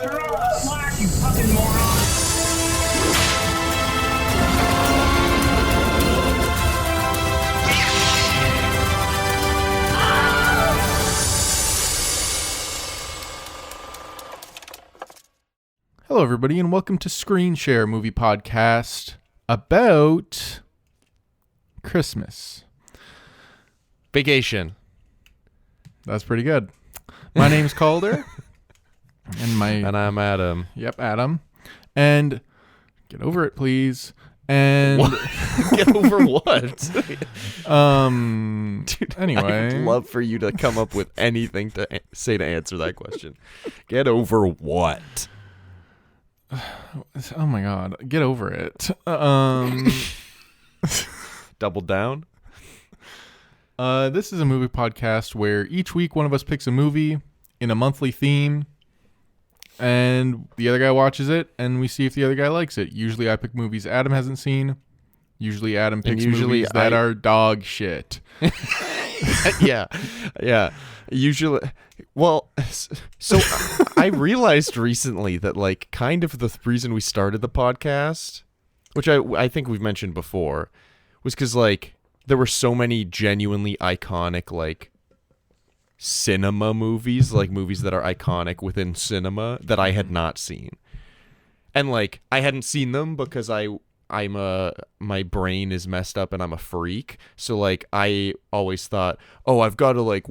Throw the slack, you fucking moron! Hello, everybody, and welcome to Screen Share Movie Podcast about Christmas. Vacation. That's pretty good. My name's Calder, and I'm Adam. Yep, Adam. And get over it, please. And What? Get over what? Dude, anyway, I'd love for you to come up with anything to say to answer that question. Get over what? Oh my God, get over it. Double down. This is a movie podcast where each week one of us picks a movie in a monthly theme, and the other guy watches it, and we see if the other guy likes it. Usually I pick movies Adam hasn't seen. Usually Adam picks movies that are dog shit. Yeah. Usually, well, so I realized recently that, like, kind of the reason we started the podcast, which I think we've mentioned before, was because, like, there were so many genuinely iconic, like, cinema movies, like movies that are iconic within cinema that I had not seen. And, like, I hadn't seen them because my brain is messed up and I'm a freak. So, like, I always thought, oh, I've got to, like,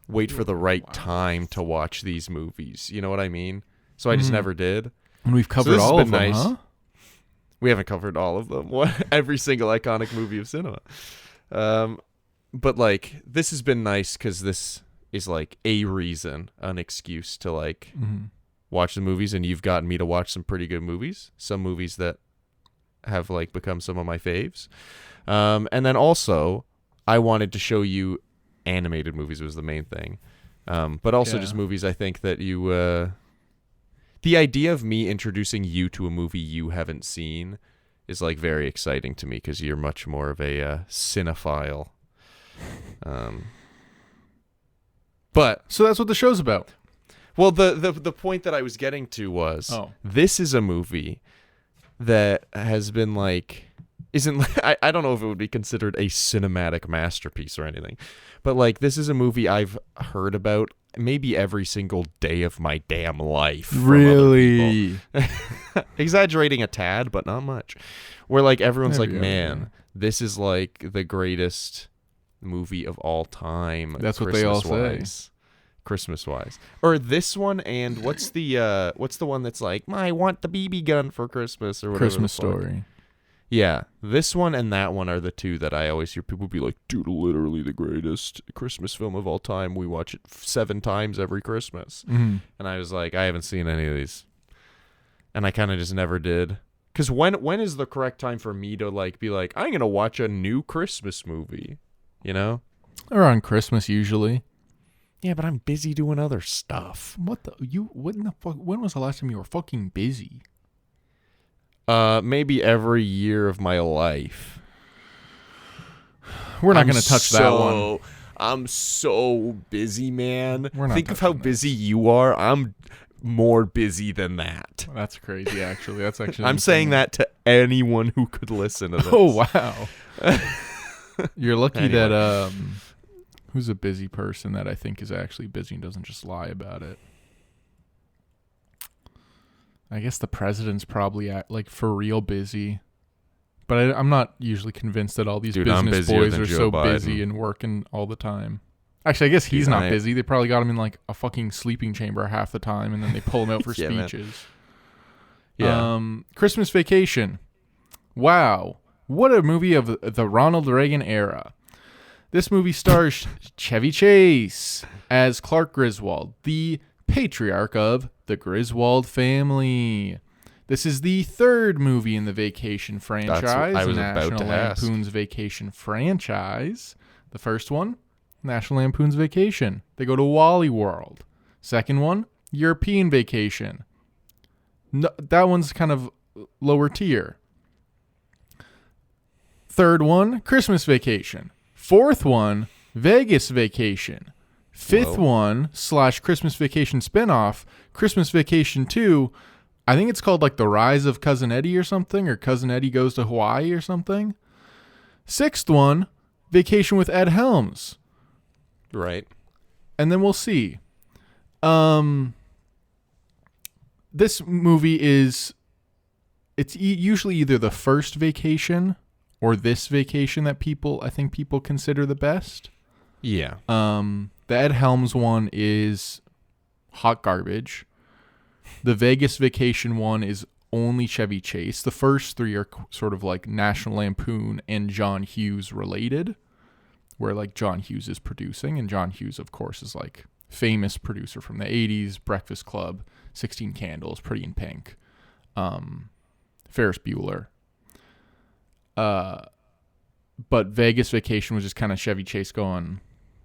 wait for the right time to watch these movies. You know what I mean? So I just never did. And we've covered all of them, huh? We haven't covered all of them. Every single iconic movie of cinema. But, like, this has been nice because this is, like, a reason, an excuse to, like, watch the movies. And you've gotten me to watch some pretty good movies. Some movies that have, like, become some of my faves. And then also, I wanted to show you animated movies was the main thing. But also just movies I think that you... the idea of me introducing you to a movie you haven't seen is, like, very exciting to me because you're much more of a cinephile. But So that's what the show's about. well, the point that I was getting to was this is a movie that has been, like, isn't I don't know if it would be considered a cinematic masterpiece or anything, but, like, this is a movie I've heard about maybe every single day of my damn life. Really? Exaggerating a tad, but not much. Where, like, everyone's like, man, this is, like, the greatest movie of all time. That's what they all say. Christmas-wise. Or this one, and what's the one that's like, I want the BB gun for Christmas, or whatever. Christmas Story. Yeah, this one and that one are the two that I always hear people be like, dude, literally the greatest Christmas film of all time. We watch it 7 times every Christmas. Mm-hmm. And I was like, I haven't seen any of these. And I kind of just never did. Because when is the correct time for me to, like, be like, I'm going to watch a new Christmas movie? You know? Around Christmas, usually. Yeah, but I'm busy doing other stuff. What in the fuck? When was the last time you were fucking busy? Maybe every year of my life. We're not going to touch that one. I'm so busy, man. Think of how busy you are. I'm more busy than that. That's crazy, actually. That's actually I'm saying that to anyone who could listen to this. Oh, wow. You're lucky Anyway. that who's a busy person that I think is actually busy and doesn't just lie about it. I guess the president's probably like for real busy, but I'm not usually convinced that all these business boys are so busy and working all the time. Actually, I guess he's not busy. They probably got him in, like, a fucking sleeping chamber half the time, and then they pull him out for speeches. Yeah. Christmas Vacation. Wow. What a movie of the Ronald Reagan era. This movie stars Chevy Chase as Clark Griswold, the patriarch of the Griswold family. This is the 3rd movie in the Vacation franchise. That's what I was about National to ask. Lampoon's Vacation franchise. The first one, National Lampoon's Vacation. They go to Wally World. Second one, European Vacation. No, that one's kind of lower tier. Third one, Christmas Vacation. Fourth one, Vegas Vacation. Fifth Whoa. one / Christmas Vacation spinoff, Christmas Vacation 2. I think it's called like The Rise of Cousin Eddie or something, or Cousin Eddie Goes to Hawaii or something. Sixth one, Vacation with Ed Helms. Right. And then we'll see. This movie it's usually either the first vacation or this vacation that I think people consider the best. Yeah. The Ed Helms one is hot garbage. The Vegas Vacation one is only Chevy Chase. The first three are sort of like National Lampoon and John Hughes related, where like John Hughes is producing, and John Hughes, of course, is like famous producer from the 80s, Breakfast Club, 16 Candles, Pretty in Pink, Ferris Bueller. But Vegas Vacation was just kind of Chevy Chase going,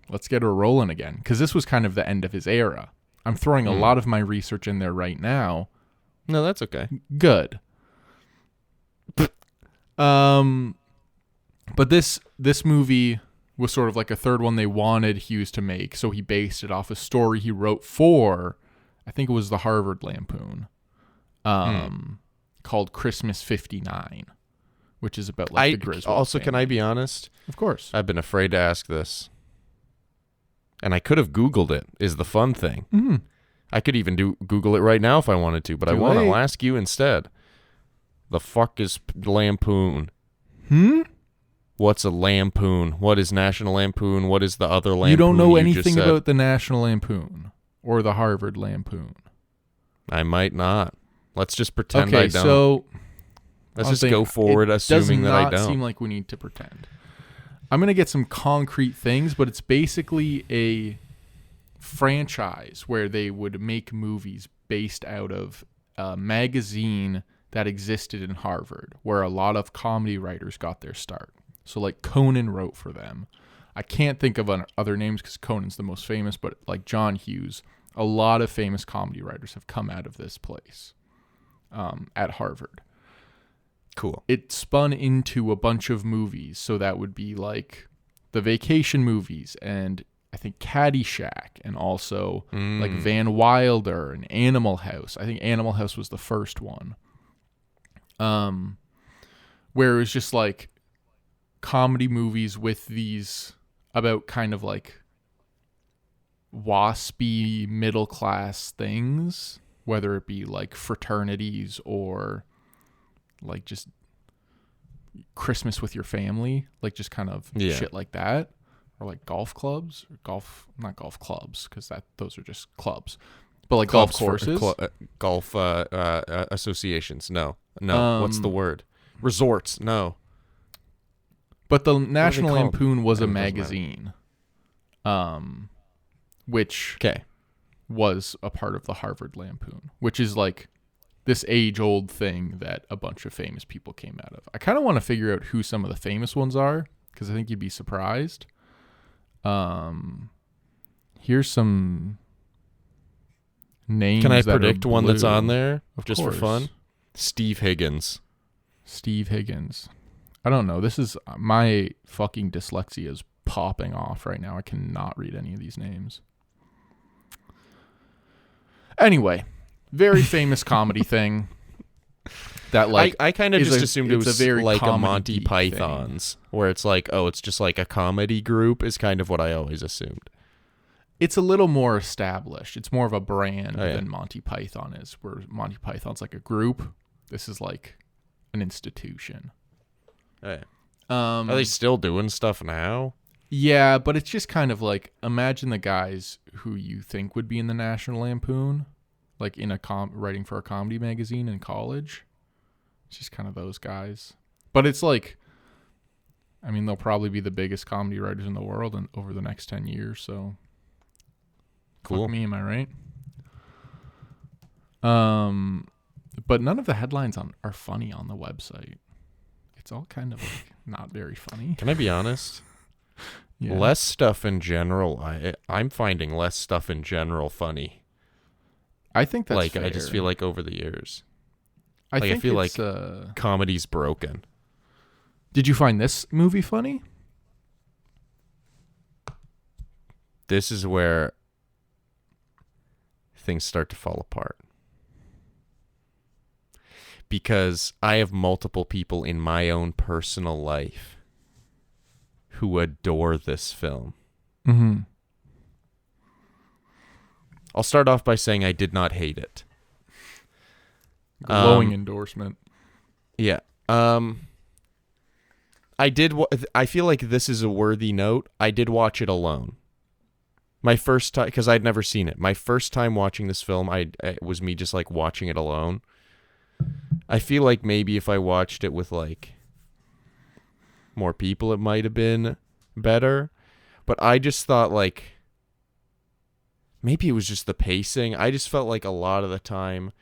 let's get her rolling again. Because this was kind of the end of his era. I'm throwing a lot of my research in there right now. No, that's okay. Good. But this movie was sort of like a third one they wanted Hughes to make, so he based it off a story he wrote for, I think it was the Harvard Lampoon, called Christmas 59, which is about like the Griswold Also, can family. I be honest? Of course. I've been afraid to ask this. And I could have Googled it, is the fun thing. Mm-hmm. I could even Google it right now if I wanted to, but I want to ask you instead. The fuck is Lampoon? What's a Lampoon? What is National Lampoon? What is the other Lampoon? You don't know just anything said? about the National Lampoon or the Harvard Lampoon. I might not. Let's just pretend Okay, I don't. so Let's just go forward assuming that I don't. Does not seem like we need to pretend. I'm going to get some concrete things, but it's basically a franchise where they would make movies based out of a magazine that existed in Harvard, where a lot of comedy writers got their start. So like Conan wrote for them. I can't think of other names because Conan's the most famous, but like John Hughes, a lot of famous comedy writers have come out of this place at Harvard. Cool. It spun into a bunch of movies. So that would be like the Vacation movies and I think Caddyshack and also like Van Wilder and Animal House. I think Animal House was the first one. Where it was just like comedy movies with these about kind of like waspy middle class things, whether it be like fraternities or like just Christmas with your family, like just kind of shit like that, or like golf clubs, or not golf clubs because those are just clubs, but like golf courses, golf associations. No, what's the word? Resorts. No. But the National called? Lampoon was a It doesn't magazine, which was a part of the Harvard Lampoon, which is like this age-old thing that a bunch of famous people came out of. I kind of want to figure out who some of the famous ones are because I think you'd be surprised. Here's some names. Can I that are predict one that's blue. on there Of just course. for fun? Steve Higgins. Steve Higgins. I don't know. This is my fucking dyslexia is popping off right now. I cannot read any of these names. Anyway, very famous comedy thing. That like I kind of just assumed it it's was a very like a comedy Monty thing. Python's, where it's like, oh, it's just like a comedy group is kind of what I always assumed. It's a little more established. It's more of a brand Oh, yeah. than Monty Python is, where Monty Python's like a group. This is like an institution. Oh, yeah. Are they still doing stuff now? Yeah, but it's just kind of like, imagine the guys who you think would be in the National Lampoon, like in a writing for a comedy magazine in college. It's just kind of those guys. But it's like, I mean, they'll probably be the biggest comedy writers in the world over the next 10 years, so Cool. fuck me, am I right? But none of the headlines are funny on the website. It's all kind of like not very funny. Can I be honest? Yeah. Less stuff in general. I'm finding less stuff in general funny. I think that's like fair. I just feel like over the years, I like, I think feel it's, comedy's broken. Did you find this movie funny? this is where things start to fall apart. Because I have multiple people in my own personal life who adore this film. Mm-hmm. I'll start off by saying I did not hate it. Glowing endorsement. Yeah. I feel like this is a worthy note. I did watch it alone. My first time, because I'd never seen it. My first time watching this film, it was me just like watching it alone. I feel like maybe if I watched it with like more people, it might have been better. But I just thought like maybe it was just the pacing. I just felt like a lot of the time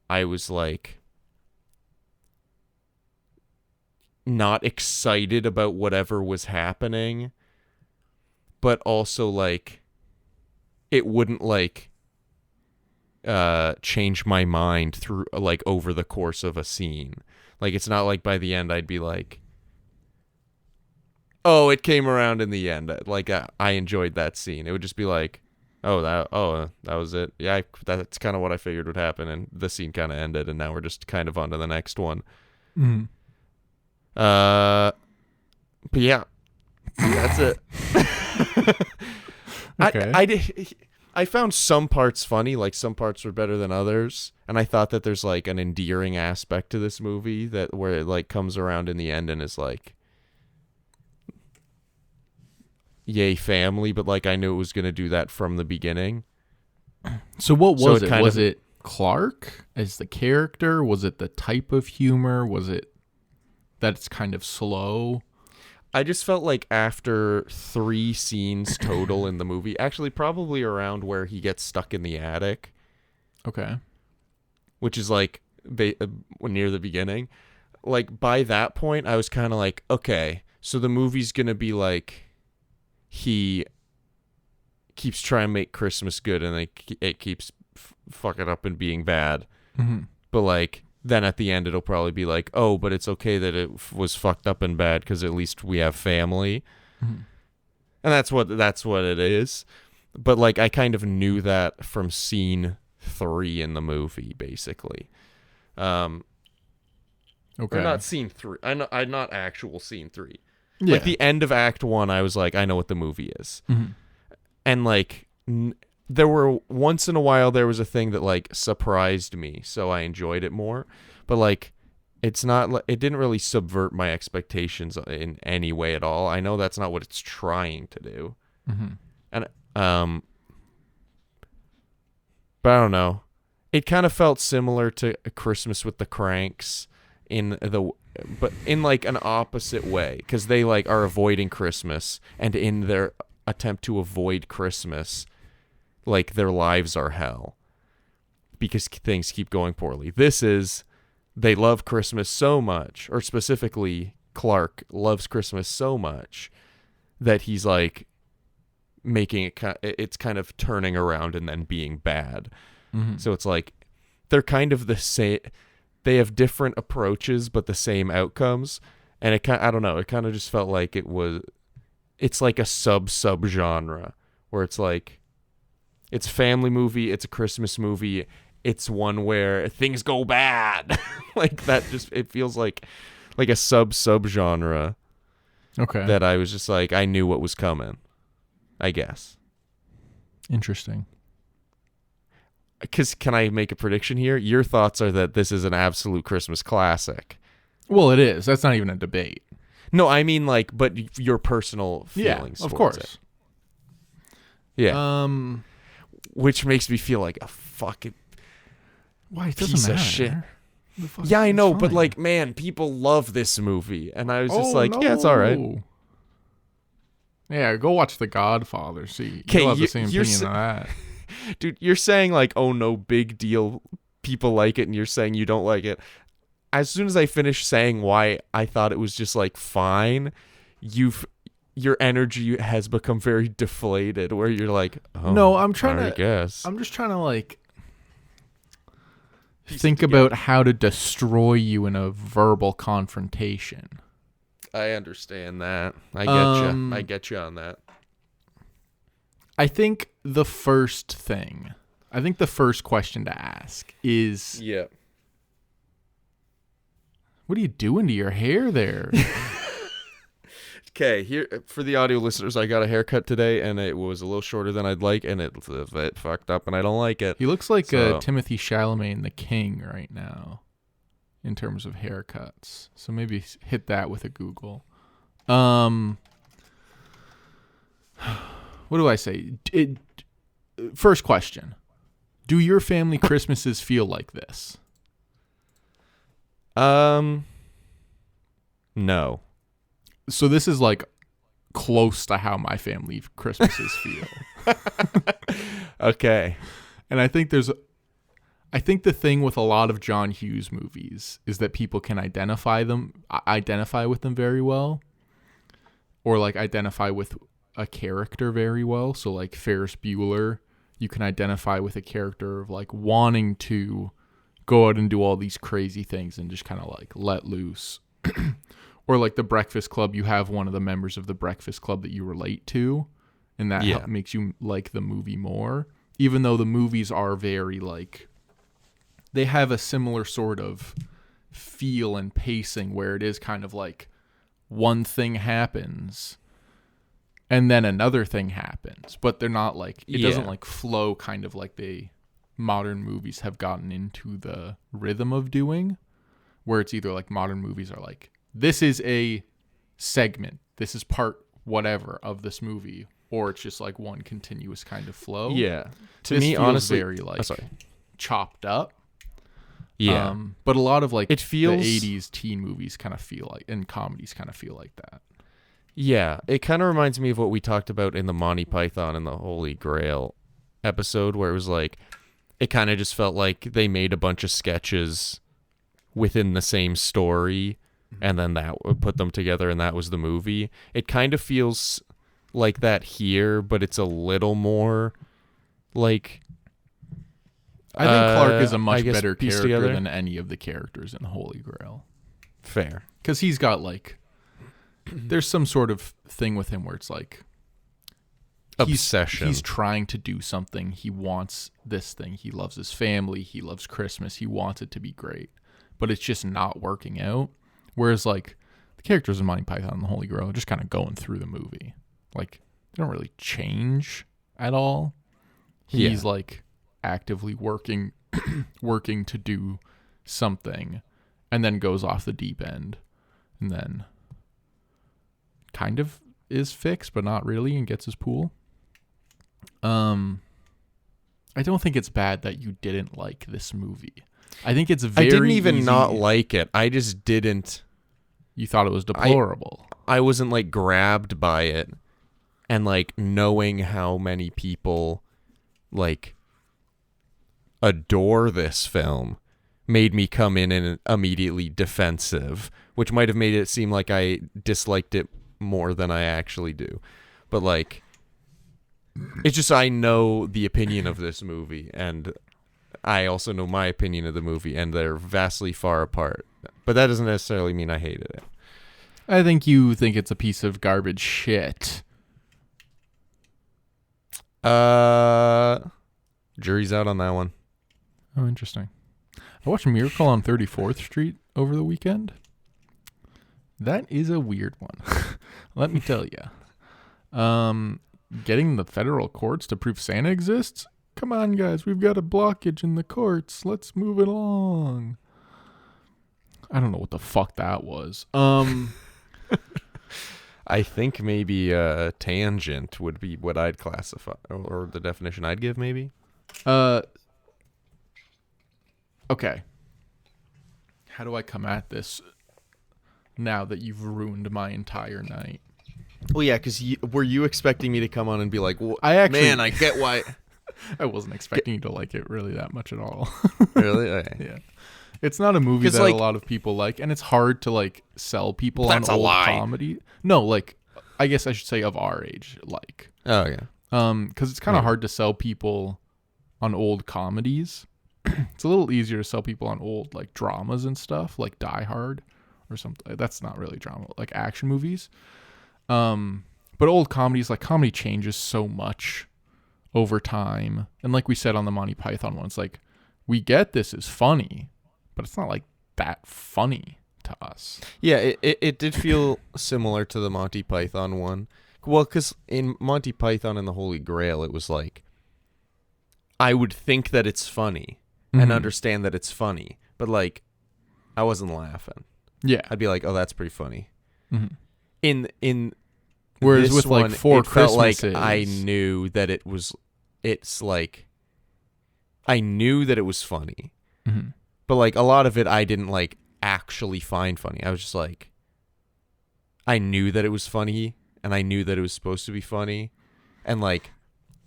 I was like not excited about whatever was happening, but also like it wouldn't like change my mind through like over the course of a scene. Like it's not like by the end I'd be like, oh, it came around in the end. Like I enjoyed that scene. It would just be like, that was it. Yeah, that's kind of what I figured would happen, and the scene kind of ended, and now we're just kind of on to the next one. Mm-hmm. But yeah, that's it. Okay. I found some parts funny, like some parts were better than others, and I thought that there's like an endearing aspect to this movie that where it like comes around in the end and is like, yay family, but like I knew it was gonna do that from the beginning. So what was it? Was of, it Clark as the character? Was it the type of humor? Was it that it's kind of slow? I just felt like after 3 scenes total in the movie, actually probably around where he gets stuck in the attic. Okay. Which is like near the beginning. Like by that point, I was kind of like, okay, so the movie's going to be like he keeps trying to make Christmas good and it keeps fucking up and being bad. Mm-hmm. But like then at the end it'll probably be like, oh, but it's okay that it was fucked up and bad because at least we have family. Mm-hmm. And that's what it is. But like I kind of knew that from scene 3 in the movie, basically. Okay. Or not scene 3. I'm not actual scene 3. Yeah. Like the end of Act 1, I was like, I know what the movie is. Mm-hmm. And like there were once in a while there was a thing that like surprised me, so I enjoyed it more. But like it didn't really subvert my expectations in any way at all. I know that's not what it's trying to do. Mm-hmm. And but I don't know. It kind of felt similar to A Christmas with the Cranks but in like an opposite way, because they like are avoiding Christmas, and in their attempt to avoid Christmas, like their lives are hell because things keep going poorly. This is, they love Christmas so much, or specifically Clark loves Christmas so much that he's like making it's kind of turning around and then being bad. Mm-hmm. So it's like they're kind of the same. They have different approaches but the same outcomes, and I don't know. It kind of just felt like it's like a sub genre where it's like it's a family movie, it's a Christmas movie, it's one where things go bad. Like that, just it feels like a sub genre. Okay. That I was just like, I knew what was coming, I guess. Interesting. Because can I make a prediction here? Your thoughts are that this is an absolute Christmas classic. Well, it is. That's not even a debate. No, I mean like, but your personal feelings. Yeah, of towards course. It. Yeah. Which makes me feel like a fucking why it piece doesn't of matter. shit. Yeah, I know, but fine. like, man, people love this movie, and I was just like, no. yeah, it's all right. Yeah, go watch The Godfather. See, Okay, you'll have the same opinion on that. Dude, you're saying like, oh no, big deal, people like it, and you're saying you don't like it. As soon as I finish saying why I thought it was just like fine, your energy has become very deflated, where you're like, oh, no, I'm trying I to guess. I'm just trying to like think about how to destroy you in a verbal confrontation. I understand that. I get you. I get you on that. I think the first question to ask is, Yeah. what are you doing to your hair there? Okay, here for the audio listeners, I got a haircut today, and it was a little shorter than I'd like, and it fucked up, and I don't like it. He looks like Timothy Chalamet in The King right now, in terms of haircuts. So maybe hit that with a Google. What do I say? First question: do your family Christmases feel like this? No. So this is like close to how my family Christmases feel. Okay. And I think the thing with a lot of John Hughes movies is that people can identify with them very well, or like identify with a character very well. So like Ferris Bueller, you can identify with a character of like wanting to go out and do all these crazy things and just kind of like let loose. Or like The Breakfast Club, you have one of the members of The Breakfast Club that you relate to, and that makes you like the movie more, even though the movies are very like, they have a similar sort of feel and pacing where it is kind of like one thing happens and then another thing happens, but they're not like, it doesn't like flow kind of like modern movies have gotten into the rhythm of doing, where it's either like modern movies are like, this is a segment, this is part whatever of this movie, or it's just like one continuous kind of flow. Yeah. To this me, feels honestly, very like chopped up. Yeah. But a lot of like it feels, the 80s teen movies kind of feel like, and comedies kind of feel like that. Yeah. It kind of reminds me of what we talked about in the Monty Python and the Holy Grail episode, where it was like, it kind of just felt like they made a bunch of sketches within the same story, and then that put them together, and that was the movie. It kind of feels like that here, but it's a little more like, I think Clark is a much better pieced character together than any of the characters in Holy Grail. Fair. Because he's got like, there's some sort of thing with him where it's like, obsession. He's trying to do something. He wants this thing. He loves his family. He loves Christmas. He wants it to be great, but it's just not working out. Whereas like the characters in Monty Python and the Holy Grail are just kind of going through the movie. Like they don't really change at all. He's like actively working to do something, and then goes off the deep end, and then kind of is fixed, but not really, and gets his pool. I don't think it's bad that you didn't like this movie. I think it's very I didn't even easy. not like it. I just didn't. You thought it was deplorable. I wasn't like grabbed by it, and like knowing how many people like adore this film made me come in and immediately defensive, which might have made it seem like I disliked it more than I actually do. But like, it's just, I know the opinion of this movie, and I also know my opinion of the movie, and they're vastly far apart. But that doesn't necessarily mean I hated it. I think you think it's a piece of garbage shit. Jury's out on that one. Oh, interesting. I watched Miracle on 34th Street over the weekend. That is a weird one. Let me tell you. Getting the federal courts to prove Santa exists? Come on, guys. We've got a blockage in the courts. Let's move it along. I don't know what the fuck that was. I think maybe tangent would be what I'd classify, or the definition I'd give, maybe. Okay. How do I come at this now that you've ruined my entire night? Well, yeah, because were you expecting me to come on and be like, well, I get why. I wasn't expecting you to like it really that much at all. Really? Okay. Yeah. It's not a movie that like, a lot of people like, and it's hard to like sell people on old comedy. No, like I guess I should say of our age, like. Oh yeah. Because it's kind of hard to sell people on old comedies. It's a little easier to sell people on old like dramas and stuff, like Die Hard or something. That's not really drama, like action movies. But old comedies, like comedy changes so much over time. And like we said on the Monty Python one, it's like, we get this is funny, but it's not like that funny to us. Yeah, it did feel similar to the Monty Python one. Well, because in Monty Python and the Holy Grail, it was like, I would think that it's funny and understand that it's funny, but like, I wasn't laughing. Yeah. I'd be like, oh, that's pretty funny. Mm-hmm. In Whereas this with like one, Four it felt like Christmases, I knew that it was. It's like I knew that it was funny, but like a lot of it, I didn't like actually find funny. I was just like, I knew that it was funny, and I knew that it was supposed to be funny, and like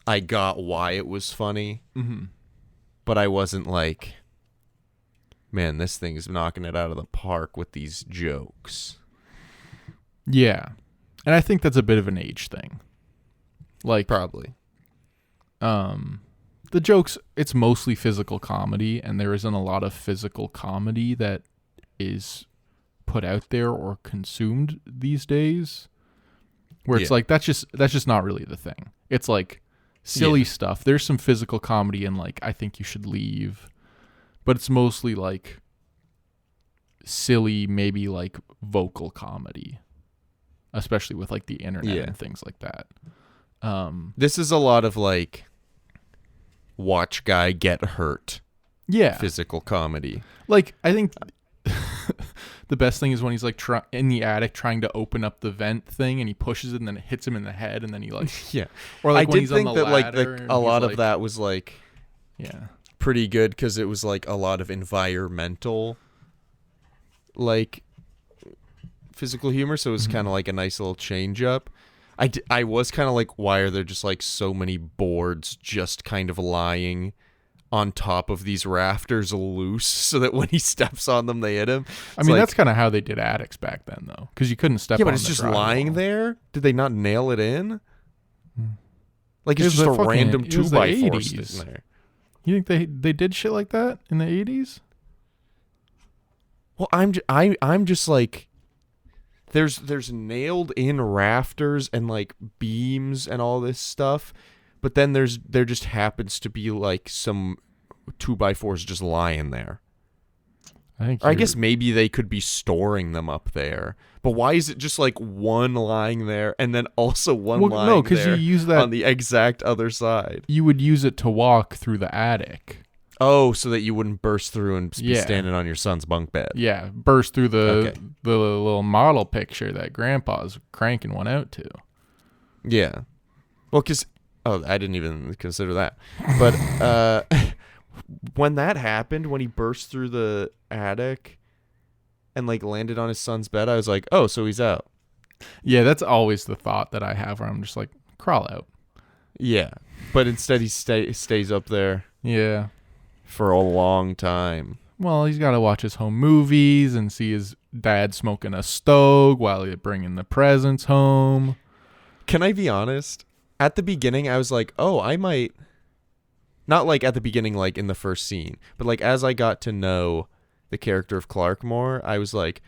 I got why it was funny, but I wasn't like, man, this thing is knocking it out of the park with these jokes. Yeah. And I think that's a bit of an age thing. Like, Probably. The jokes, it's mostly physical comedy, and there isn't a lot of physical comedy that is put out there or consumed these days. Where it's like, that's just not really the thing. It's like silly stuff. There's some physical comedy in like, I Think You Should Leave, but it's mostly like silly, maybe like vocal comedy, especially with like the internet and things like that. This is a lot of like watch guy get hurt. Yeah. Physical comedy. Like, I think the best thing is when he's like in the attic trying to open up the vent thing, and he pushes it and then it hits him in the head, and then he like or like I when did he's think on the that like ladder a lot like, of that was like pretty good, because it was like a lot of environmental like physical humor, so it was kind of like a nice little change up. I was kind of like, why are there just like so many boards just kind of lying on top of these rafters loose so that when he steps on them they hit him? I mean, like, that's kind of how they did attics back then, though, because you couldn't step on but it's just lying there. Did they not nail it in? Like, it's just a random 2x4 sitting there. You think they did shit like that in the 80s? Well, I'm just like, there's nailed in rafters and like beams and all this stuff, but then there just happens to be like some 2x4s just lying there. I guess maybe they could be storing them up there, but why is it just like one lying there and then also one lying there? You use that on the exact other side. You would use it to walk through the attic. Oh, so that you wouldn't burst through and be standing on your son's bunk bed. Yeah, burst through the little model picture that Grandpa's cranking one out to. Yeah. Well, because... Oh, I didn't even consider that. But when that happened, when he burst through the attic and like landed on his son's bed, I was like, oh, so he's out. Yeah, that's always the thought that I have, where I'm just like, crawl out. Yeah. But instead he stays up there. Yeah. For a long time. Well, he's got to watch his home movies and see his dad smoking a stove while he's bringing the presents home. Can I be honest? At the beginning, I was like, oh, I might... Not like at the beginning, like in the first scene, but like as I got to know the character of Clark more, I was like,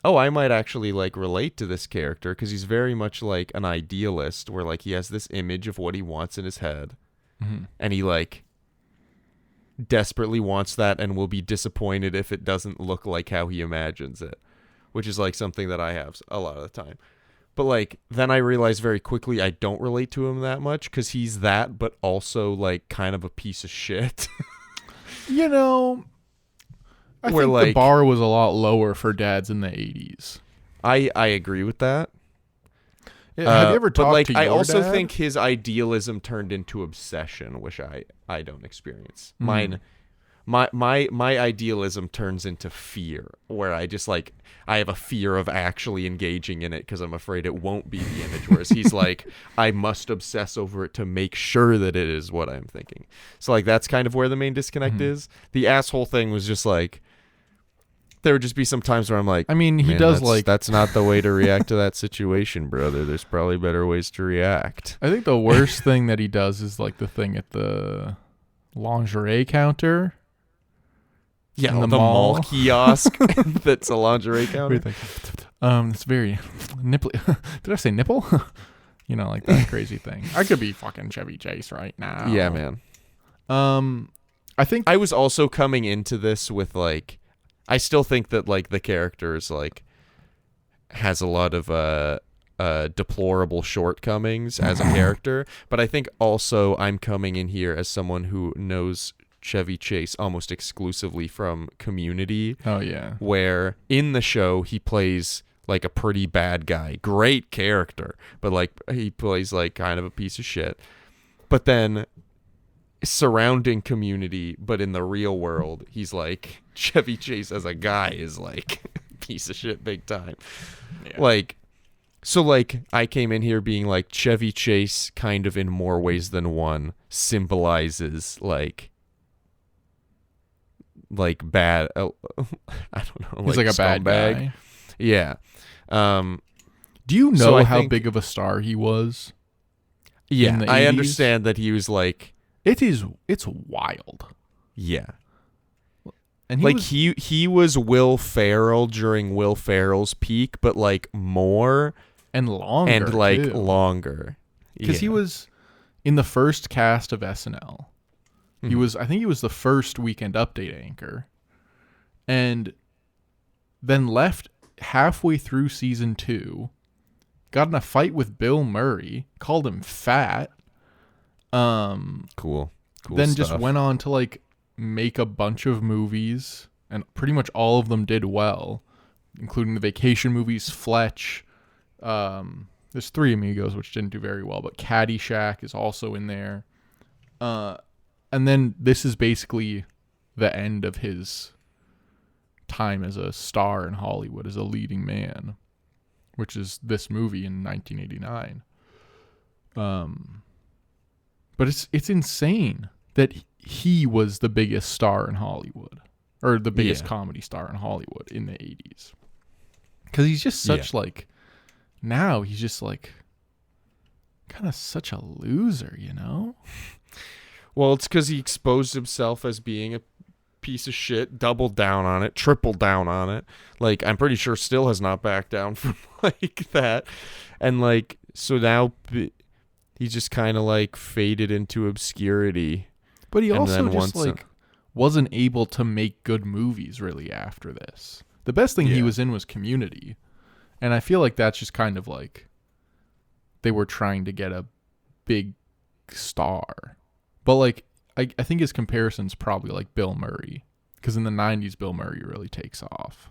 oh, I might actually like relate to this character, because he's very much like an idealist, where like he has this image of what he wants in his head, and he like... desperately wants that and will be disappointed if it doesn't look like how he imagines it, which is like something that I have a lot of the time. But like then I realized very quickly I don't relate to him that much, because he's that, but also like kind of a piece of shit. You know, I think the bar was a lot lower for dads in the 80s. I agree with that. Have you ever talked to your I also dad? think his idealism turned into obsession, which I don't experience. My idealism turns into fear, where I just like, I have a fear of actually engaging in it because I'm afraid it won't be the image, whereas he's like, I must obsess over it to make sure that it is what I'm thinking. So like that's kind of where the main disconnect is. The asshole thing was just like, there would just be some times where I'm like, I mean, he does like... That's not the way to react to that situation, brother. There's probably better ways to react. I think the worst thing that he does is like the thing at the lingerie counter. Yeah, the mall kiosk that's a lingerie counter. It's very nipply. Did I say nipple? You know, like that crazy thing. I could be fucking Chevy Chase right now. Yeah, man. I think I was also coming into this with like, I still think that like the character is like has a lot of deplorable shortcomings as a character, but I think also I'm coming in here as someone who knows Chevy Chase almost exclusively from Community. Oh yeah. Where in the show he plays like a pretty bad guy, great character, but like he plays like kind of a piece of shit. But then surrounding Community, but in the real world, he's like Chevy Chase as a guy is like piece of shit big time. Yeah. Like, so like I came in here being like Chevy Chase kind of in more ways than one symbolizes like bad I don't know, He's like a bad scumbag. guy. Yeah. Do you know So how think- big of a star he was? Yeah, in the I 80s? understand that he was like, It's wild. yeah. And He was Will Ferrell during Will Ferrell's peak, but like more and longer and like too. longer. Because he was in the first cast of SNL. He was, I think he was the first Weekend Update anchor, and then left halfway through season 2, got in a fight with Bill Murray, called him fat. Cool Then stuff. just went on to like make a bunch of movies, and pretty much all of them did well, including the vacation movies, Fletch. There's Three Amigos, which didn't do very well, but Caddyshack is also in there. And then this is basically the end of his time as a star in Hollywood, as a leading man, which is this movie in 1989. But it's insane that he was the biggest star in Hollywood, or the biggest comedy star in Hollywood in the 80s. Because he's just such like, now he's just like kind of such a loser, you know? Well, it's because he exposed himself as being a piece of shit, doubled down on it, tripled down on it. Like, I'm pretty sure still has not backed down from like that. And like, so now he's just kind of like faded into obscurity. But he And also then just once like wasn't able to make good movies really after this. The best thing he was in was Community. And I feel like that's just kind of like they were trying to get a big star. But like I think his comparison's probably like Bill Murray, because in the 90s Bill Murray really takes off.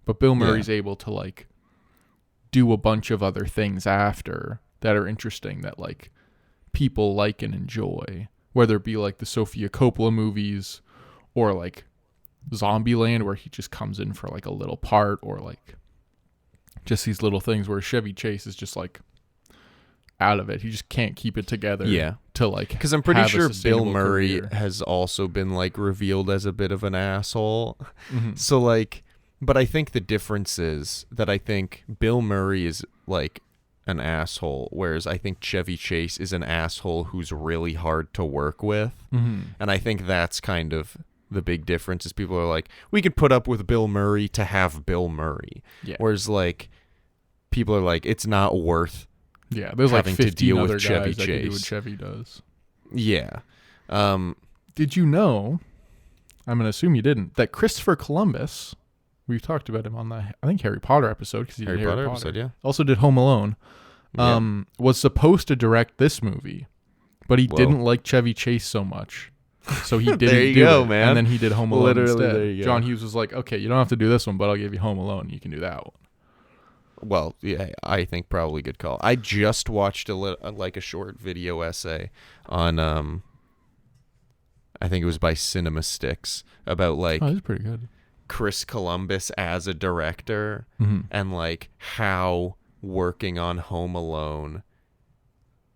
But Bill Murray's able to like do a bunch of other things after that are interesting, that like people like and enjoy, whether it be like the Sofia Coppola movies or like Zombieland, where he just comes in for like a little part, or like just these little things where Chevy Chase is just like out of it. He just can't keep it together. Yeah. To like, because I'm pretty have a sure Bill sustainable Murray career. has also been like revealed as a bit of an asshole. Mhm. So like, but I think the difference is that I think Bill Murray is like an asshole, whereas I think Chevy Chase is an asshole who's really hard to work with. Mhm. And I think that's kind of the big difference, is people are like, we could put up with Bill Murray to have Bill Murray. Yeah. Whereas like people are like, it's not worth. Yeah, there's like having to 15 deal with other Chevy guys that can do what Chase. Chevy does. Yeah. Did you know, I'm going to assume you didn't, that Christopher Columbus, we've talked about him on the, I think, Harry Potter episode, because he did Harry Potter episode, yeah. Also did Home Alone, Yeah. was supposed to direct this movie, but he Whoa. didn't like Chevy Chase so much. So he didn't There you do go, it. man. And then he did Home Alone Literally, instead. there you go. John Hughes was like, okay, you don't have to do this one, but I'll give you Home Alone. You can do that one. Well, yeah, I think probably good call. I just watched a short video essay on I think it was by Cinema Sticks, about like Oh, that's pretty good. Chris Columbus as a director, Mhm. and like how working on Home Alone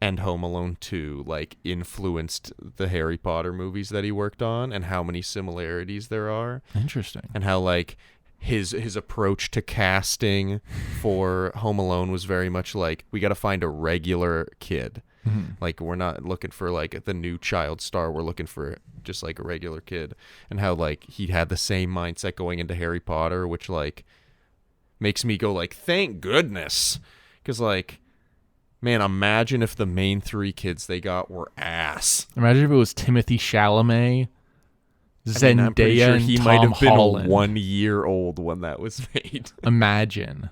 and Home Alone 2 like influenced the Harry Potter movies that he worked on, and how many similarities there are, Interesting. and how like his approach to casting for Home Alone was very much like, we got to find a regular kid. Mhm. Like, we're not looking for like the new child star, we're looking for just like a regular kid. And how like he had the same mindset going into Harry Potter, which like makes me go like, thank goodness, because like Man, imagine if the main 3 kids they got were ass. Imagine if it was Timothy Chalamet, Zendaya, I'm pretty sure he and might Tom have been Holland. 1 year old when that was made. Imagine.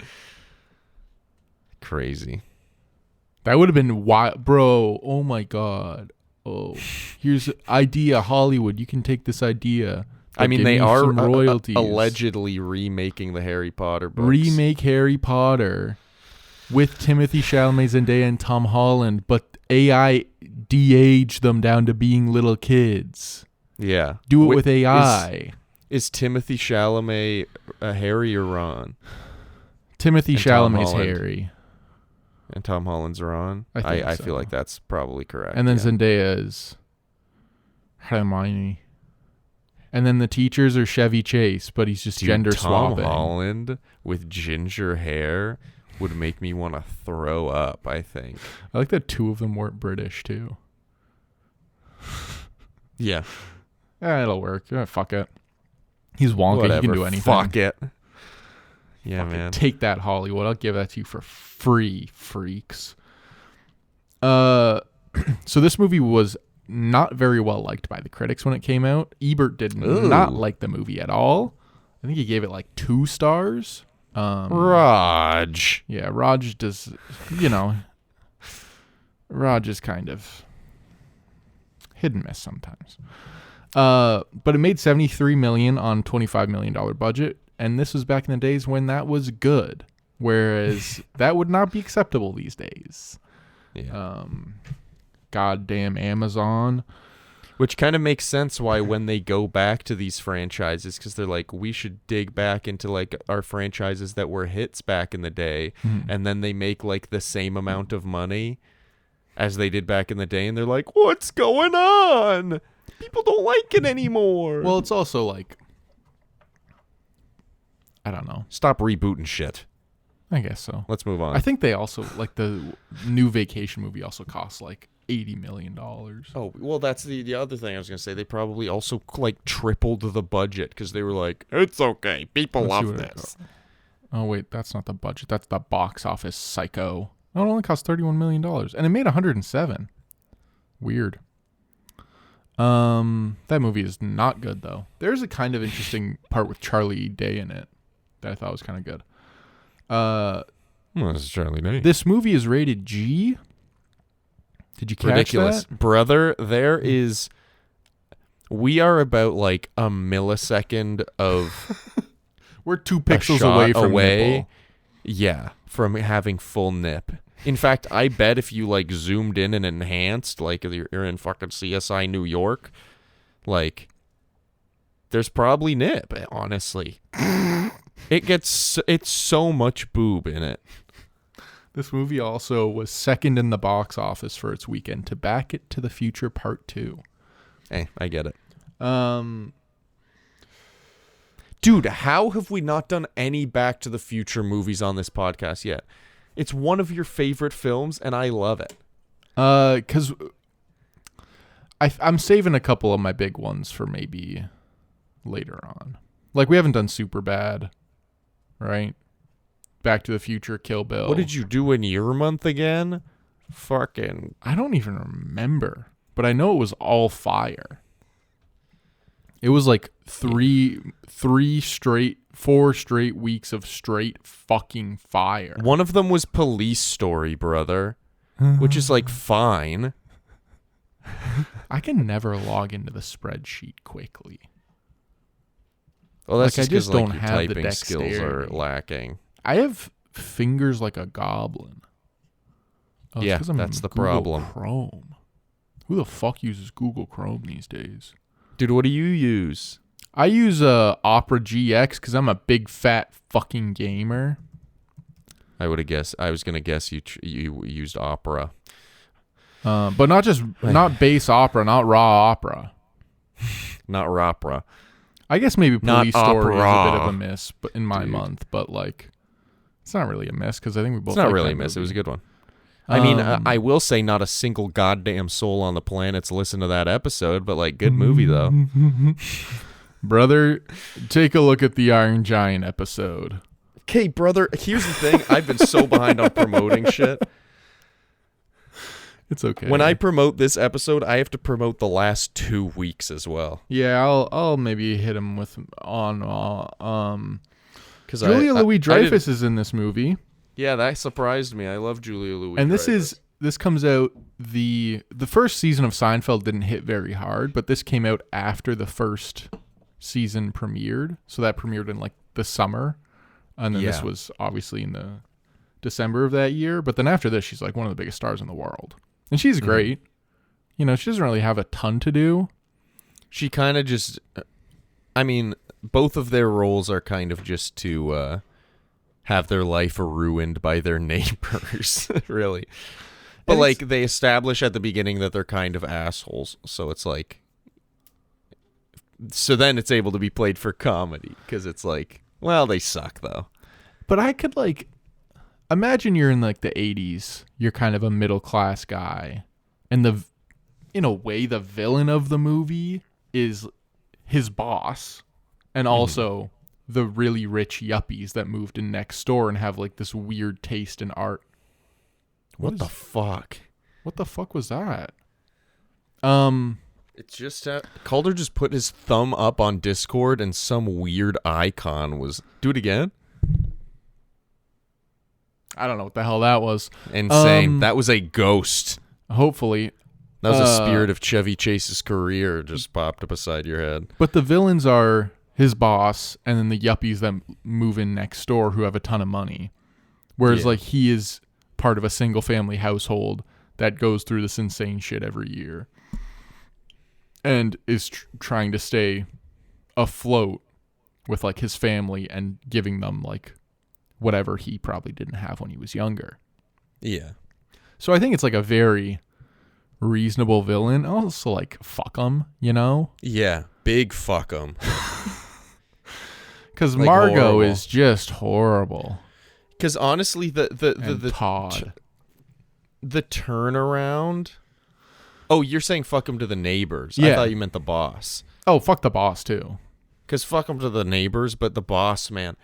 Crazy. That would have been wild. Bro, oh my God. Oh, here's idea, Hollywood. You can take this idea. I mean, give they me are some royalties. allegedly remaking the Harry Potter books. Remake Harry Potter with Timothy Chalamet, Zendaya, and Tom Holland, but AI de-age them down to being little kids. Yeah. Do it with AI. Is Timothy Chalamet Harry or Ron? Timothy and Tom Chalamet's Holland. Harry. And Tom Holland's Ron? I so. feel like that's probably correct. And then yeah. Zendaya is Hermione. And then the teachers are Chevy Chase, but he's just Dude, gender Tom swapping. Holland with ginger hair would make me want to throw up, I think. I like that 2 of them weren't British, too. Yeah. It'll work. Fuck it. He's Wonka. Whatever. He can do anything. Fuck it. Yeah, Fuck it. man. Take that, Hollywood. I'll give that to you for free, freaks. So this movie was not very well liked by the critics when it came out. Ebert did not like the movie at all. I think he gave it like 2 stars. Raj. Yeah, Raj does, Raj is kind of hit and miss sometimes. But it made $73 million on $25 million budget, and this was back in the days when that was good, whereas that would not be acceptable these days. Yeah. Goddamn Amazon. Which kind of makes sense why when they go back to these franchises, because they're like, we should dig back into like our franchises that were hits back in the day, and then they make like the same amount of money as they did back in the day, and they're like, what's going on? People don't like it anymore. Well, it's also like, I don't know. Stop rebooting shit. I guess so. Let's move on. I think they also, like, the new Vacation movie also costs like $80 million. Oh, well, that's the other thing I was going to say. They probably also like tripled the budget because they were like, it's okay. People love this. Oh, wait, that's not the budget. That's the box office, psycho. Oh, it only cost $31 million. And it made 107. Weird. That movie is not good, though. There's a kind of interesting part with Charlie Day in it that I thought was kind of good. Well, this is Charlie Day. This movie is rated G. Did you catch Ridiculous. that? Brother, we are about like a millisecond of We're 2 a pixels shot away from nipple. Yeah, from having full nip. In fact, I bet if you like zoomed in and enhanced, like if you're in fucking CSI New York, like there's probably nip, honestly. It's so much boob in it. This movie also was second in the box office for its weekend to Back It to the Future Part 2. Hey, I get it. Um, Dude, how have we not done any Back to the Future movies on this podcast yet? It's one of your favorite films, and I love it. because I'm saving a couple of my big ones for maybe later on. Like, we haven't done Superbad, right? Back to the Future, Kill Bill. What did you do in your month again? Fucking... I don't even remember, but I know it was all fire. It was like 4 straight weeks of straight fucking fire. One of them was Police Story, brother, which is like fine. I can never log into the spreadsheet quickly. Well, that's Like, I just just 'cause, don't like, your have the typing skills are dexterity. lacking. I have fingers like a goblin. Oh, it's Yeah, 'cause I'm that's in the Google problem. Chrome. Who the fuck uses Google Chrome these days? Dude, what do you use? I use Opera GX because I'm a big fat fucking gamer. I was gonna guess you used Opera. But not base opera, not raw opera. Not Ropera. I guess maybe Not Police Story is a opera. bit of a miss, but in my Dude. month. But like, it's not really a miss because I think we both. It's not like really that a miss. It movie. was a good one. I mean, Um, I will say not a single goddamn soul on the planet's listened to that episode, but like, good movie though. Brother, take a look at the Iron Giant episode. Okay, brother, here's the thing. I've been so behind on promoting shit. It's okay. When I promote this episode, I have to promote the last 2 weeks as well. Yeah, I'll maybe hit him with on Because Julia Louis-Dreyfus is in this movie. Yeah, that surprised me. I love Julia Louis-Dreyfus. And this comes out the first season of Seinfeld didn't hit very hard, but this came out after the first season premiered. So that premiered in like the summer. And then this was obviously in the December of that year. But then after this, she's like one of the biggest stars in the world. And she's great. You know, she doesn't really have a ton to do. She kind of just, I mean, both of their roles are kind of just to have their life ruined by their neighbors, really. But like they establish at the beginning that they're kind of assholes. So it's like, so then it's able to be played for comedy because it's like, well, they suck though. But I could like, imagine you're in like the 80s. You're kind of a middle class guy. And in a way, the villain of the movie is his boss. And also the really rich yuppies that moved in next door and have like this weird taste in art. What the fuck? What the fuck was that? It's just Calder just put his thumb up on Discord and some weird icon was. Do it again. I don't know what the hell that was. Insane. That was a ghost. Hopefully. That was a spirit of Chevy Chase's career just popped up beside your head. But the villains are his boss and then the yuppies that move in next door who have a ton of money. Whereas like he is part of a single family household that goes through this insane shit every year and is trying to stay afloat with like his family and giving them like whatever he probably didn't have when he was younger. Yeah. So I think it's like a very reasonable villain. Also like fuck him, you know? Yeah. Big fuck him. Because like Margot horrible. is just horrible. Because honestly, the Todd. The turnaround. Oh, you're saying fuck him to the neighbors. Yeah. I thought you meant the boss. Oh, fuck the boss too. Because fuck him to the neighbors, but the boss, man.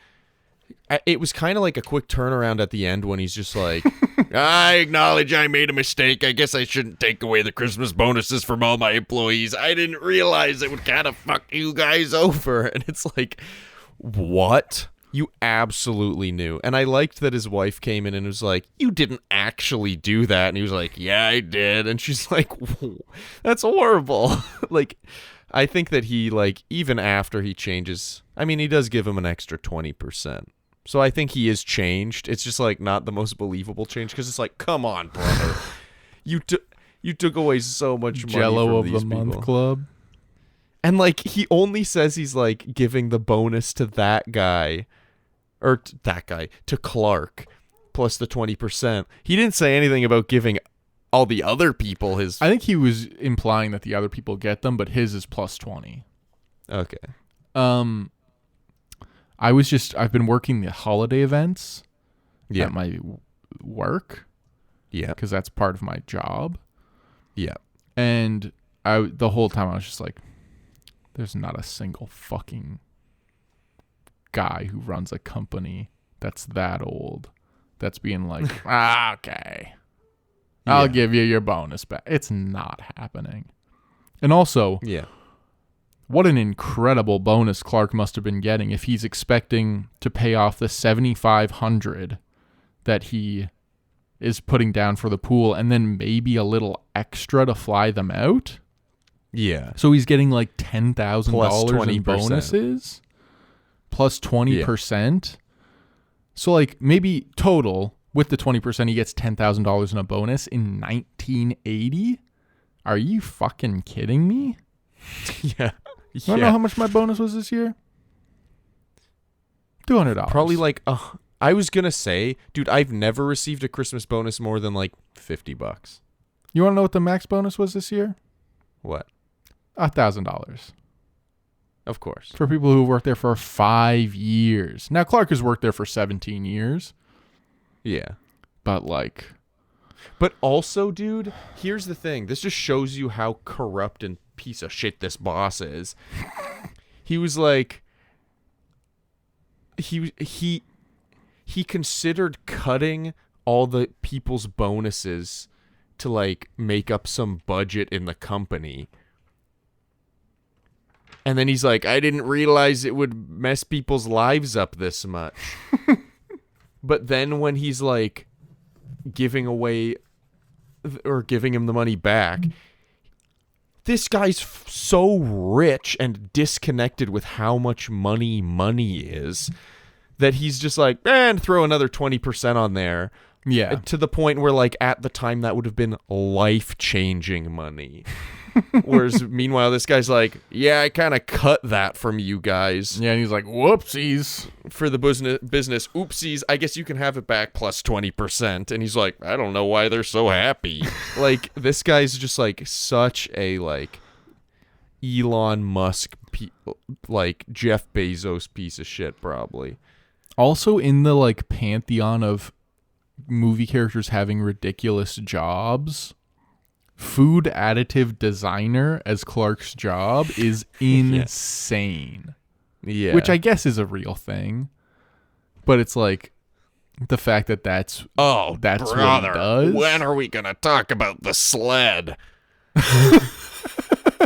It was kind of like a quick turnaround at the end when he's just like, I acknowledge I made a mistake. I guess I shouldn't take away the Christmas bonuses from all my employees. I didn't realize it would kind of fuck you guys over. And it's like, what? You absolutely knew. And I liked that his wife came in and was like, you didn't actually do that. And he was like, yeah, I did. And she's like, that's horrible. Like, I think that he, like, even after he changes, I mean, he does give him an extra 20%. So I think he is changed. It's just, like, not the most believable change because it's like, come on, brother. You took away so much money Jello from of these the people. month club. And, like, he only says he's, like, giving the bonus to that guy, or that guy, to Clark, plus the 20%. He didn't say anything about giving all the other people his... I think he was implying that the other people get them, but his is plus 20. Okay. I've been working the holiday events Yeah. at my work. Yeah. Because that's part of my job. Yeah. And the whole time I was just like, there's not a single fucking guy who runs a company that's that old that's being like, okay, I'll give you your bonus back. It's not happening. And also, what an incredible bonus Clark must have been getting if he's expecting to pay off the $7,500 that he is putting down for the pool and then maybe a little extra to fly them out. Yeah. So he's getting like $10,000 in 20%. bonuses plus 20%. So like maybe total with the 20%, he gets $10,000 in a bonus in 1980. Are you fucking kidding me? Yeah. You want to know how much my bonus was this year? $200. Probably like, I was going to say, dude, I've never received a Christmas bonus more than like $50. You want to know what the max bonus was this year? What? $1,000. Of course. For people who worked there for 5 years. Now, Clark has worked there for 17 years. Yeah. But like... But also, dude, here's the thing. This just shows you how corrupt and piece of shit this boss is. He was like... He considered cutting all the people's bonuses to like make up some budget in the company. And then he's like, I didn't realize it would mess people's lives up this much. But then when he's like giving away or giving him the money back, this guy's so rich and disconnected with how much money is that he's just like, and throw another 20% on there. Yeah. To the point where, like, at the time that would have been life-changing money. Whereas, meanwhile, this guy's like, yeah, I kind of cut that from you guys. Yeah, and he's like, whoopsies. For the business, oopsies, I guess you can have it back plus 20%. And he's like, I don't know why they're so happy. Like, this guy's just, like, such a, like, Elon Musk, like, Jeff Bezos piece of shit, probably. Also, in the, like, pantheon of movie characters having ridiculous jobs, food additive designer as Clark's job is insane. Yeah. Which I guess is a real thing. But it's like the fact that that's brother, what he does. When are we going to talk about the sled?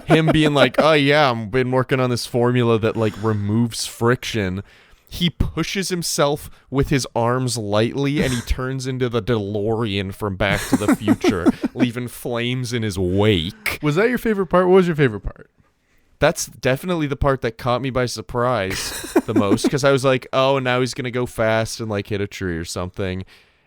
Him being like, oh yeah, I've been working on this formula that like removes friction. He pushes himself with his arms lightly, and he turns into the DeLorean from Back to the Future, leaving flames in his wake. Was that your favorite part? What was your favorite part? That's definitely the part that caught me by surprise the most, because I was like, oh, now he's going to go fast and like hit a tree or something.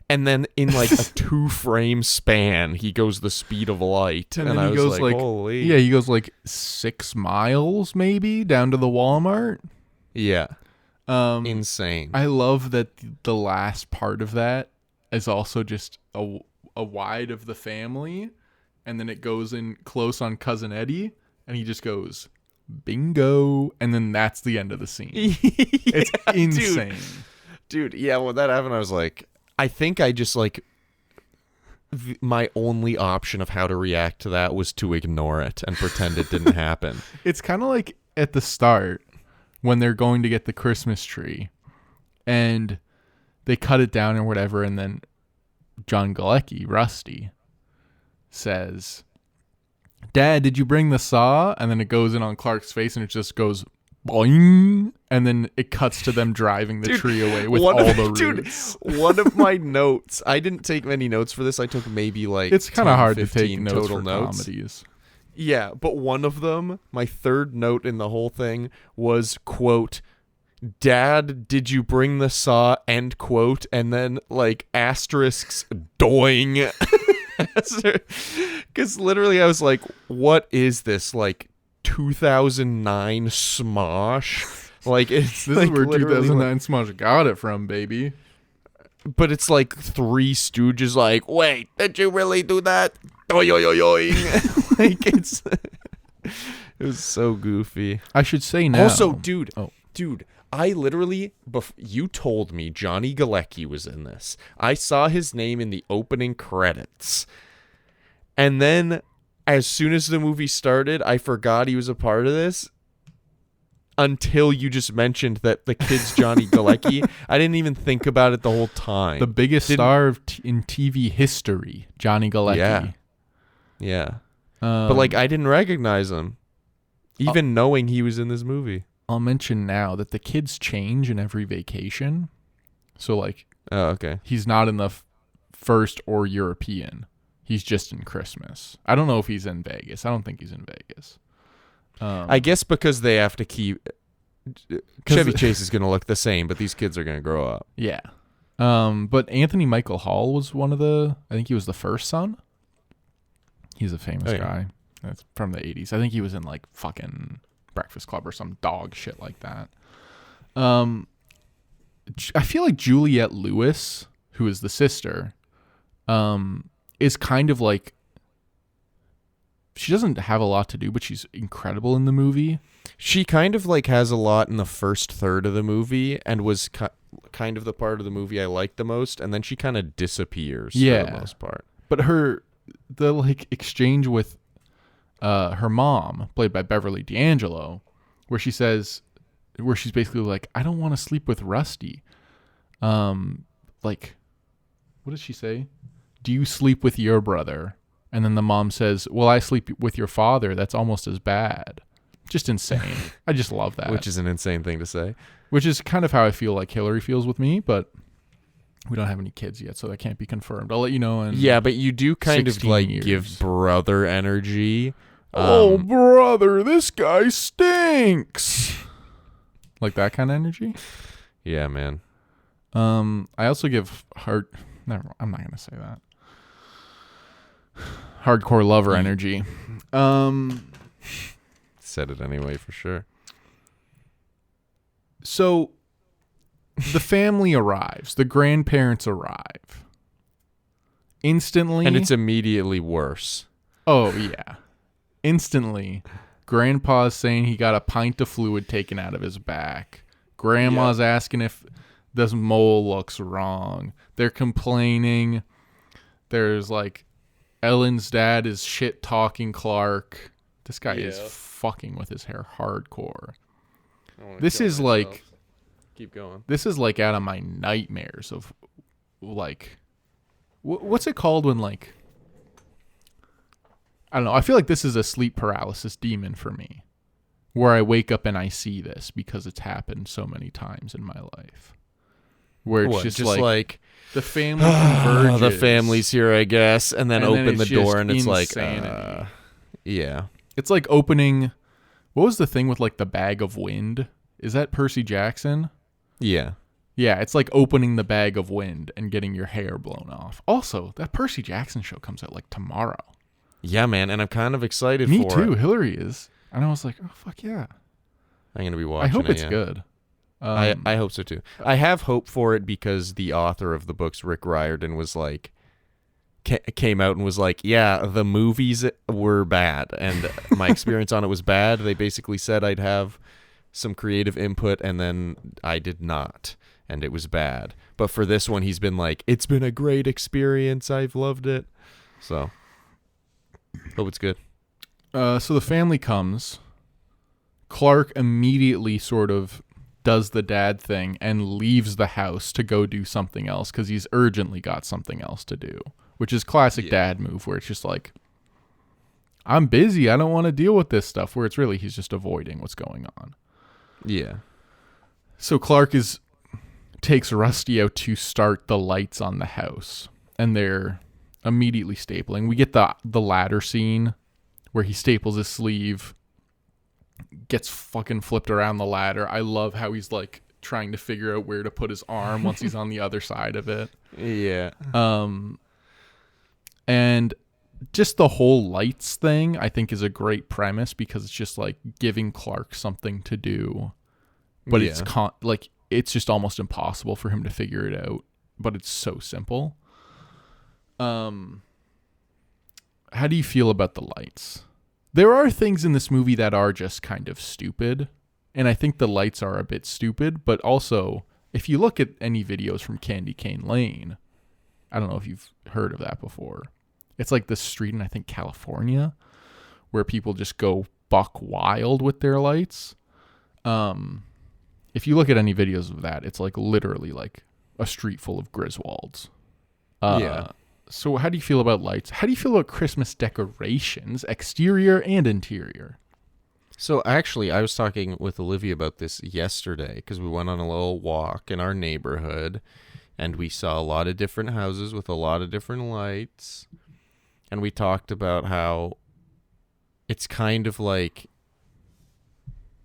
And then in like a 2-frame span, he goes the speed of light. And then then I he was goes like, like, holy. yeah, he goes like 6 miles maybe down to the Walmart. Yeah. Insane. I love that the last part of that is also just a wide of the family, and then it goes in close on Cousin Eddie, and he just goes, bingo, and then that's the end of the scene. It's insane. Dude, yeah, when that happened, I was like, I think I just like, my only option of how to react to that was to ignore it and pretend it didn't happen. It's kind of like at the start when they're going to get the Christmas tree and they cut it down or whatever, and then John Galecki, Rusty, says, Dad, did you bring the saw? And then it goes in on Clark's face and it just goes boing, and then it cuts to them driving the tree away with all the roots. One of my notes, I didn't take many notes for this. I took maybe like it's kind of hard to 15 take notes total for notes. comedies. Yeah, but one of them, my third note in the whole thing was, quote, Dad, did you bring the saw, end quote, and then like asterisks doing. Because literally I was like, what is this, like 2009 Smosh? Like, it's This like is where literally 2009 Smosh got it from, baby. but it's like Three Stooges like, wait, did you really do that? Oy, oy, oy, oy. Like, it was so goofy. I should say now. Also, dude, I literally, you told me Johnny Galecki was in this. I saw his name in the opening credits. And then, as soon as the movie started, I forgot he was a part of this. Until you just mentioned that the kid's Johnny Galecki. I didn't even think about it the whole time. The biggest star in TV history, Johnny Galecki. Yeah. But, like, I didn't recognize him. Even knowing he was in this movie. I'll mention now that the kids change in every vacation. So, like, Oh, okay. he's not in the first or European. He's just in Christmas. I don't know if he's in Vegas. I don't think he's in Vegas. I guess because they have to keep... Chevy Chase is going to look the same, but these kids are going to grow up. Yeah. But Anthony Michael Hall was one of the... I think he was the first son. He's a famous guy. That's from the 80s. I think he was in, like, fucking Breakfast Club or some dog shit like that. I feel like Juliette Lewis, who is the sister, is kind of like... She doesn't have a lot to do, but she's incredible in the movie. She kind of like has a lot in the first third of the movie and was kind of the part of the movie I liked the most, and then she kind of disappears for the most part. But the like exchange with her mom, played by Beverly D'Angelo, where she's basically like, I don't want to sleep with Rusty. Like, what does she say? Do you sleep with your brother? And then the mom says, well, I sleep with your father. That's almost as bad. Just insane. I just love that. Which is an insane thing to say. Which is kind of how I feel like Hillary feels with me, but we don't have any kids yet, so that can't be confirmed. I'll let you know. Yeah, but you do kind of 16 like years. give brother energy. Oh, brother, this guy stinks. Like that kind of energy? Yeah, man. I also give never, I'm not going to say that. Hardcore lover energy. Said it anyway, for sure. So the family arrives. The grandparents arrive. Instantly. And it's immediately worse. Oh, yeah. Instantly. Grandpa's saying he got a pint of fluid taken out of his back. Grandma's asking if this mole looks wrong. They're complaining. There's like Ellen's dad is shit talking Clark. This guy is fucking with his hair hardcore. This is like, keep going. This is like out of my nightmares of like, what's it called when like, I don't know. I feel like this is a sleep paralysis demon for me, where I wake up and I see this because it's happened so many times in my life. Where it's just like the family converges. The family's here, I guess, and then open the door and it's insanity. like, yeah. It's like opening. What was the thing with like the bag of wind? Is that Percy Jackson? Yeah. Yeah, it's like opening the bag of wind and getting your hair blown off. Also, that Percy Jackson show comes out like tomorrow. Yeah, man, and I'm kind of excited Me for too. it. Hillary is. And I was like, oh, fuck yeah. I'm going to be watching I hope it, it's good. I hope so too. I have hope for it because the author of the books, Rick Riordan, was like, came out and was like, yeah, the movies were bad and my experience on it was bad. They basically said I'd have some creative input and then I did not, and it was bad. But for this one, he's been like, it's been a great experience. I've loved it. So hope it's good. So the family comes. Clark immediately sort of does the dad thing and leaves the house to go do something else because he's urgently got something else to do, which is classic dad move where it's just like, I'm busy. I don't want to deal with this stuff, where it's really he's just avoiding what's going on. Yeah. So Clark takes Rusty out to start the lights on the house, and they're immediately stapling. We get the ladder scene where he staples his sleeve, gets fucking flipped around the ladder. I love how he's like trying to figure out where to put his arm once he's on the other side of it. Yeah. And just the whole lights thing, I think, is a great premise because it's just like giving Clark something to do, but it's it's just almost impossible for him to figure it out. But it's so simple. How do you feel about the lights? There are things in this movie that are just kind of stupid, and I think the lights are a bit stupid, but also, if you look at any videos from Candy Cane Lane, I don't know if you've heard of that before. It's like this street in, I think, California, where people just go buck wild with their lights. If you look at any videos of that, it's like literally like a street full of Griswolds. So how do you feel about lights? How do you feel about Christmas decorations, exterior and interior? So actually, I was talking with Olivia about this yesterday because we went on a little walk in our neighborhood and we saw a lot of different houses with a lot of different lights. And we talked about how it's kind of like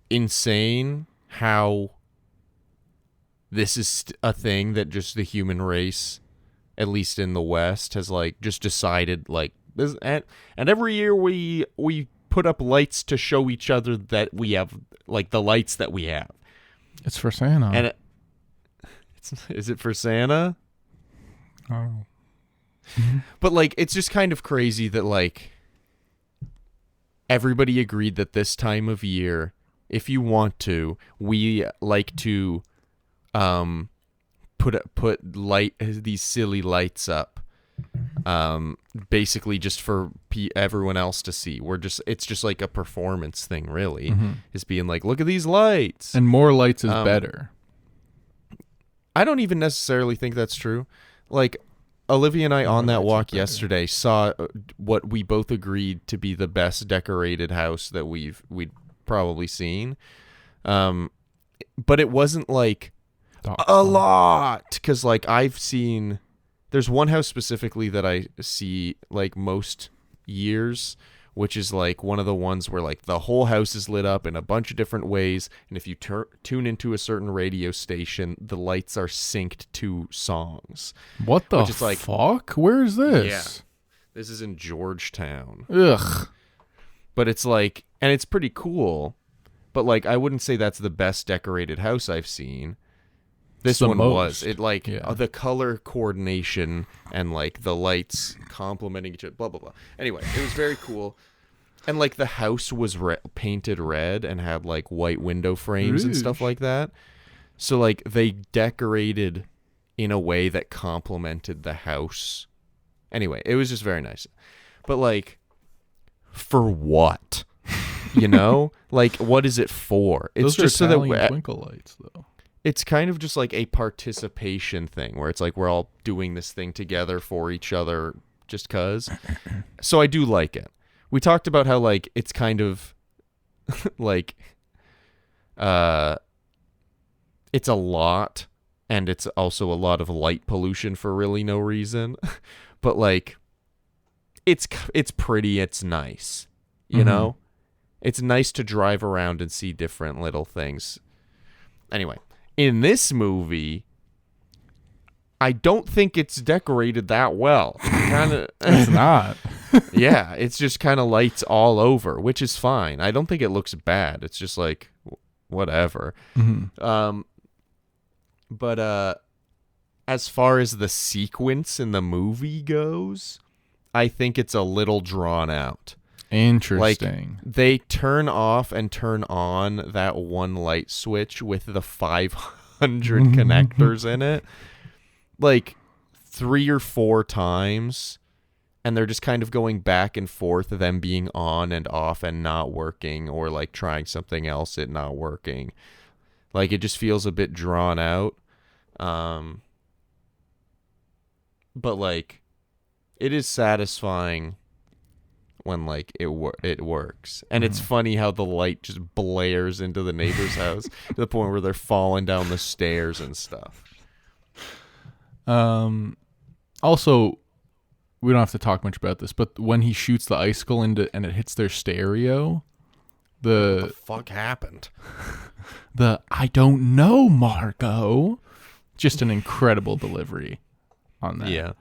insane how this is a thing that just the human race, at least in the West, has like just decided like this. And every year we put up lights to show each other that we have like the lights that we have. It's for Santa. And is it for Santa? Oh. But like it's just kind of crazy that like everybody agreed that this time of year, if you want to, we like to put these silly lights up, basically just for everyone else to see. It's just like a performance thing, really. Is being like, look at these lights, and more lights is better. I don't even necessarily think that's true. Like, Olivia and I on that lights walk up better. yesterday saw what we both agreed to be the best decorated house that we'd probably seen. But it wasn't like a lot, because like I've seen, there's one house specifically that I see like most years, which is like one of the ones where like the whole house is lit up in a bunch of different ways, and if you tune into a certain radio station, the lights are synced to songs. What the which is like, fuck? Where is this? Yeah, this is in Georgetown. Ugh. But it's like, and it's pretty cool, but like I wouldn't say that's the best decorated house I've seen. This the one most. was. It like Yeah. the color coordination and like the lights complementing each other, blah blah blah. Anyway, it was very cool. And like the house was painted red and had like white window frames and stuff like that. So like they decorated in a way that complemented the house. Anyway, it was just very nice. But like, for what? You know? Like, what is it for? It's Those just are so Italian that twinkle lights, though. it's kind of just like a participation thing where it's like we're all doing this thing together for each other just cuz. So I do like it. We talked about how like it's kind of like it's a lot, and it's also a lot of light pollution for really no reason. But like it's pretty, it's nice. You know? It's nice to drive around and see different little things. Anyway, in this movie, I don't think it's decorated that well. It's not. Yeah, it's just kind of lights all over, which is fine. I don't think it looks bad. It's just like whatever. But as far as the sequence in the movie goes, I think it's a little drawn out. Interesting. Like, they turn off and turn on that one light switch with the 500 connectors in it, like 3 or 4 times, and they're just kind of going back and forth, them being on and off and not working, or like trying something else, it not working. Like, it just feels a bit drawn out. But like, it is satisfying when like it works. And it's funny how the light just blares into the neighbor's house to the point where they're falling down the stairs and stuff. Also, we don't have to talk much about this, but when he shoots the icicle and it hits their stereo, What the fuck happened? I don't know, Margot. Just an incredible delivery on that. Yeah.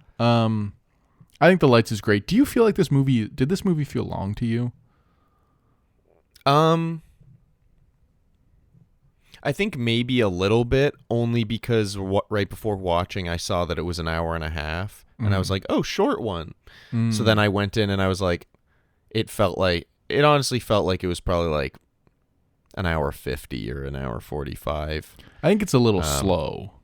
I think The Lights is great. Do you feel like did this movie feel long to you? I think maybe a little bit, only because right before watching, I saw that it was an hour and a half, and I was like, oh, short one. So then I went in and I was like, it honestly felt like it was probably like an hour 50 or an hour 45. I think it's a little slow.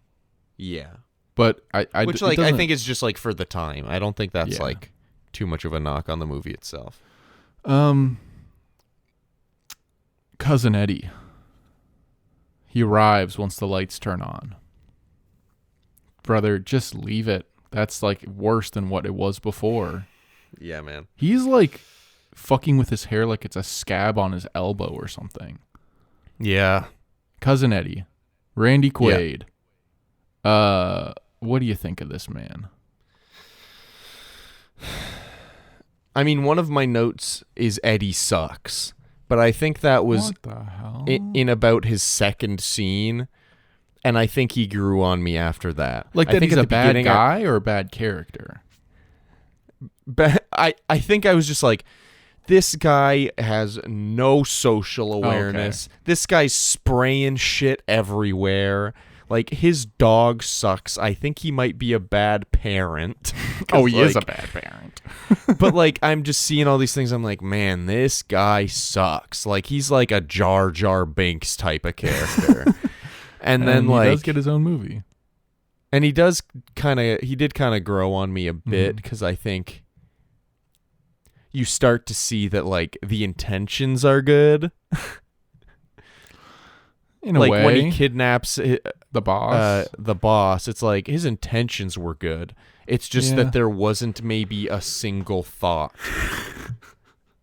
Yeah. But I think it's just like for the time. I don't think that's like too much of a knock on the movie itself. Cousin Eddie. He arrives once the lights turn on. Brother, just leave it. That's like worse than what it was before. Yeah, man. He's like fucking with his hair like it's a scab on his elbow or something. Yeah. Cousin Eddie. Randy Quaid. Yeah. What do you think of this man? I mean, one of my notes is Eddie sucks, but I think that was What the hell? in about his second scene, and I think he grew on me after that. Like I that think he's at a the bad beginning guy or a bad character? I think I was just like, this guy has no social awareness. Okay. This guy's spraying shit everywhere. Like, his dog sucks. I think he might be a bad parent. He is a bad parent. But, like, I'm just seeing all these things. I'm like, man, this guy sucks. Like, he's like a Jar Jar Binks type of character. And then, he like... does get his own movie. And he did kind of grow on me a bit, because I think you start to see that, like, the intentions are good. In a like way, when he kidnaps the boss. the boss, it's like his intentions were good. It's just Yeah. that there wasn't maybe a single thought.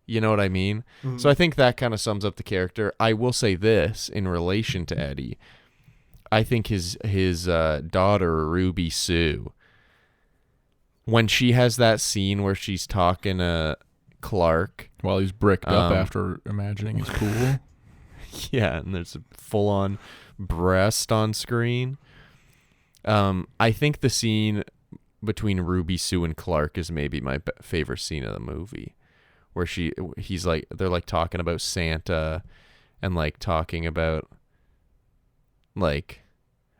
You know what I mean? So I think that kind of sums up the character. I will say this in relation to Eddie. I think his daughter, Ruby Sue, when she has that scene where she's talking to Clark. While he's bricked up after imagining his pool. Yeah, and there's a full-on breast on screen. I think the scene between Ruby Sue and Clark is maybe my favorite scene of the movie, where he's like, they're like talking about Santa, and like talking about, like,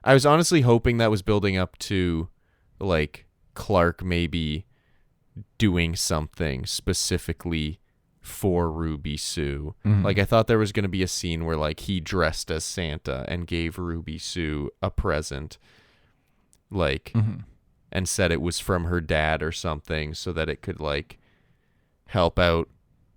I was honestly hoping that was building up to like Clark maybe doing something specifically for Ruby Sue. Like, I thought there was going to be a scene where like he dressed as Santa and gave Ruby Sue a present, like, and said it was from her dad or something, so that it could like help out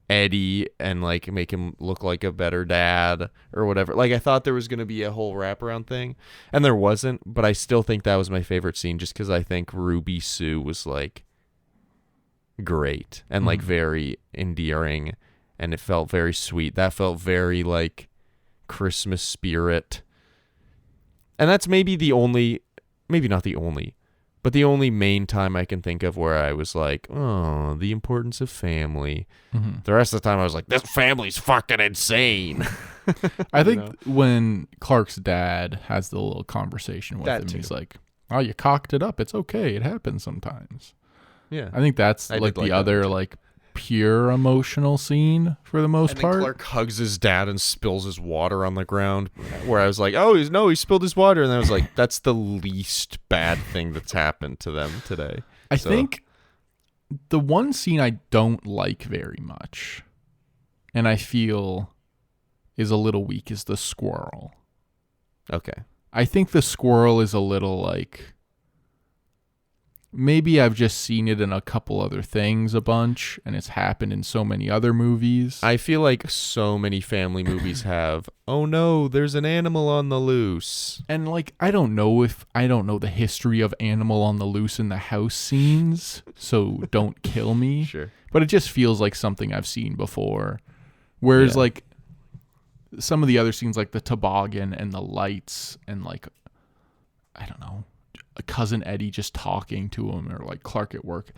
Eddie and like make him look like a better dad or whatever. Like, I thought there was going to be a whole wraparound thing, and there wasn't, but I still think that was my favorite scene, just because I think Ruby Sue was like great and like very endearing, and it felt very sweet. That felt very like Christmas spirit. And that's maybe the only, maybe not the only, but the only main time I can think of where I was like, oh, the importance of family. The rest of the time I was like, this family's fucking insane. I think when Clark's dad has the little conversation with That him, too. he's like, oh, you cocked it up. It's okay. It happens sometimes. Yeah. I think that's I like did like the that other too. like pure emotional scene for the most And then part. Clark hugs his dad and spills his water on the ground, where I was like, oh, he spilled his water. And I was like, that's the least bad thing that's happened to them today. I think the one scene I don't like very much, and I feel is a little weak, is the squirrel. Okay. I think the squirrel is a little like, maybe I've just seen it in a couple other things a bunch, and it's happened in so many other movies. I feel like so many family movies have, oh no, there's an animal on the loose. And like, I don't know the history of animal on the loose in the house scenes, so don't kill me. Sure. But it just feels like something I've seen before. Whereas Yeah. like some of the other scenes, like the toboggan and the lights, and like, I don't know, a cousin Eddie just talking to him, or like Clark at work,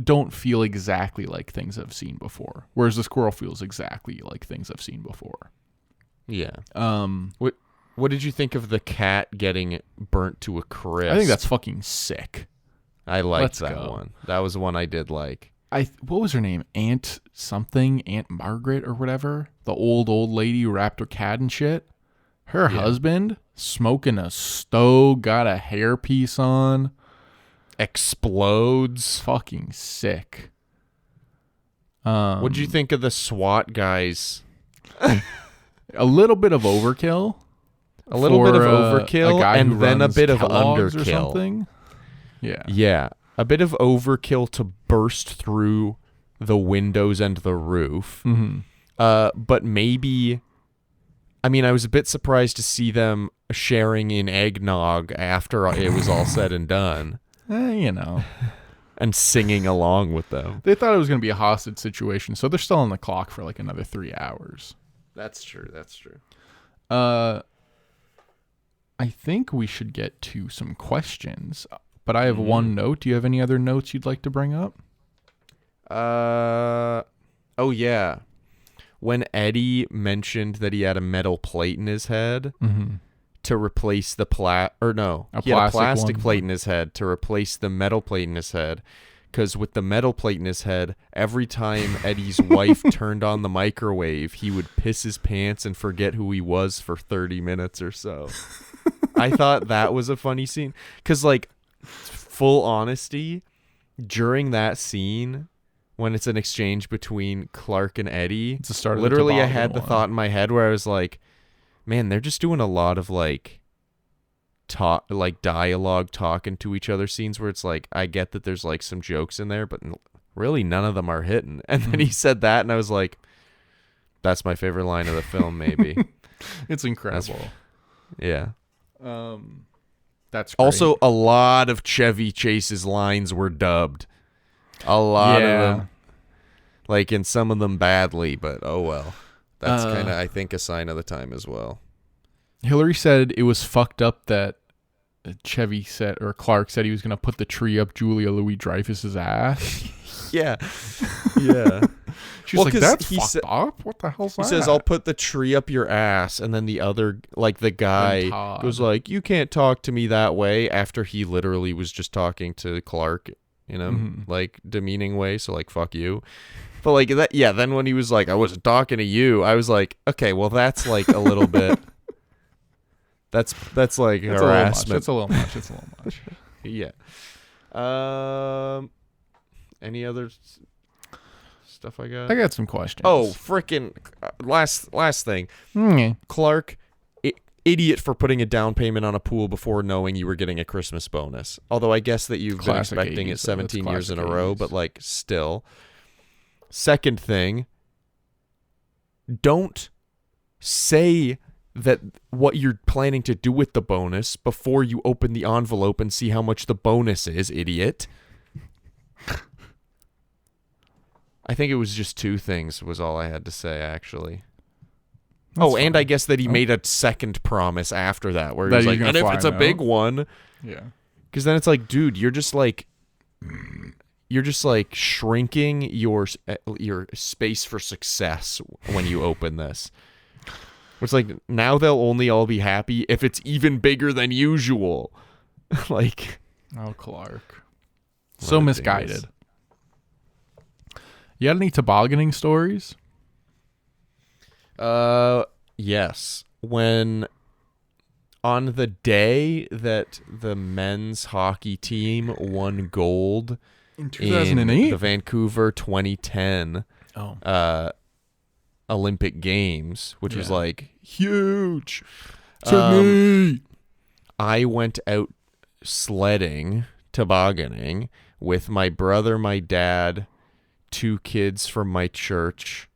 don't feel exactly like things I've seen before. Whereas the squirrel feels exactly like things I've seen before. Yeah. What did you think of the cat getting burnt to a crisp? I think that's fucking sick. I liked Let's that go. one. That was the one I did like. What was her name? Aunt Margaret or whatever. The old lady who wrapped her cat and shit. Her husband smoking a stove, got a hairpiece on. Explodes. Fucking sick. What did you think of the SWAT guys? A little bit of overkill. A little bit of for, overkill, a guy who and then a runs bit of Kellogg's or underkill. something. Yeah. Yeah, a bit of overkill to burst through the windows and the roof. But maybe, I mean, I was a bit surprised to see them sharing in eggnog after it was all said and done, You know. and singing along with them. They thought it was going to be a hostage situation, so they're still on the clock for like another 3 hours. That's true. That's true. I think we should get to some questions, but I have one note. Do you have any other notes you'd like to bring up? Oh yeah. When Eddie mentioned that he had a metal plate in his head to replace the he had a plastic one. plate in his head to replace the metal plate in his head. Because with the metal plate in his head, every time Eddie's wife turned on the microwave, he would piss his pants and forget who he was for 30 minutes or so. I thought that was a funny scene. Because, like, full honesty, during that scene, when it's an exchange between Clark and Eddie, It's the start of the literally I toboggan had the one. thought in my head where I was like, man, they're just doing a lot of, like, dialogue talking to each other scenes where it's like, I get that there's like some jokes in there, but really none of them are hitting. And then he said that, and I was like, That's my favorite line of the film, maybe. It's incredible. Yeah. That's great. Also, a lot of Chevy Chase's lines were dubbed. A lot of them. Like, in some of them badly, but oh well. That's kind of, I think, a sign of the time as well. Hillary said it was fucked up that Chevy said, or Clark said he was going to put the tree up Julia Louis-Dreyfus's ass. Yeah. Yeah. She's like, that's fucked up? What the hell's that? He says, I'll put the tree up your ass. And then the other, like the guy goes like, you can't talk to me that way, after he literally was just talking to Clark in a like demeaning way. So like, fuck you. But like that, yeah. Then when he was like, I wasn't talking to you, I was like, okay, well that's like a little bit. That's like harassment. It's a little much. It's a little much. Yeah. Any other stuff I got? I got some questions. Oh, freaking last thing. Mm. Clark, idiot for putting a down payment on a pool before knowing you were getting a Christmas bonus. Although I guess that you've been expecting it 17 years in a row, but like still. Second thing, don't say that what you're planning to do with the bonus before you open the envelope and see how much the bonus is, idiot. I think it was just two things was all I had to say, actually. That's fine. And I guess that he made a second promise after that, where he was like, and if it's a big one. Yeah. Because then it's like, dude, you're just like shrinking your space for success when you open this. It's like, now they'll only all be happy if it's even bigger than usual. Like, oh, Clark. So misguided. You had any tobogganing stories? Yes. When on the day that the men's hockey team won gold in 2008, in the Vancouver 2010 Olympic Games, which was like huge. I went out sledding, tobogganing with my brother, my dad, 2 kids from my church,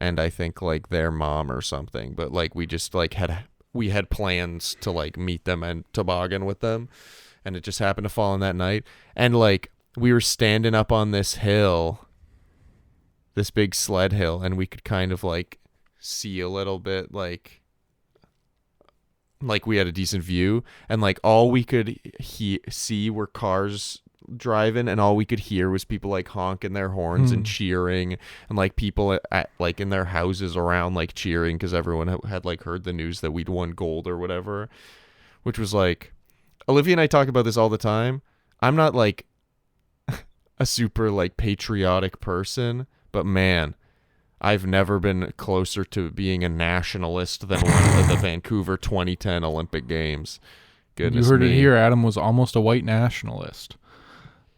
and I think like their mom or something. But like we just like had plans to like meet them and toboggan with them, and it just happened to fall on that night. And like we were standing up on this hill, this big sled hill, and we could kind of like see a little bit, like we had a decent view, and like all we could see were cars driving, and all we could hear was people like honking their horns and cheering, and like people at like in their houses around like cheering because everyone had like heard the news that we'd won gold or whatever, which was like, Olivia and I talk about this all the time. I'm not like a super like patriotic person, but man, I've never been closer to being a nationalist than one of the Vancouver 2010 Olympic Games. Goodness, you heard me. it here. Adam was almost a white nationalist.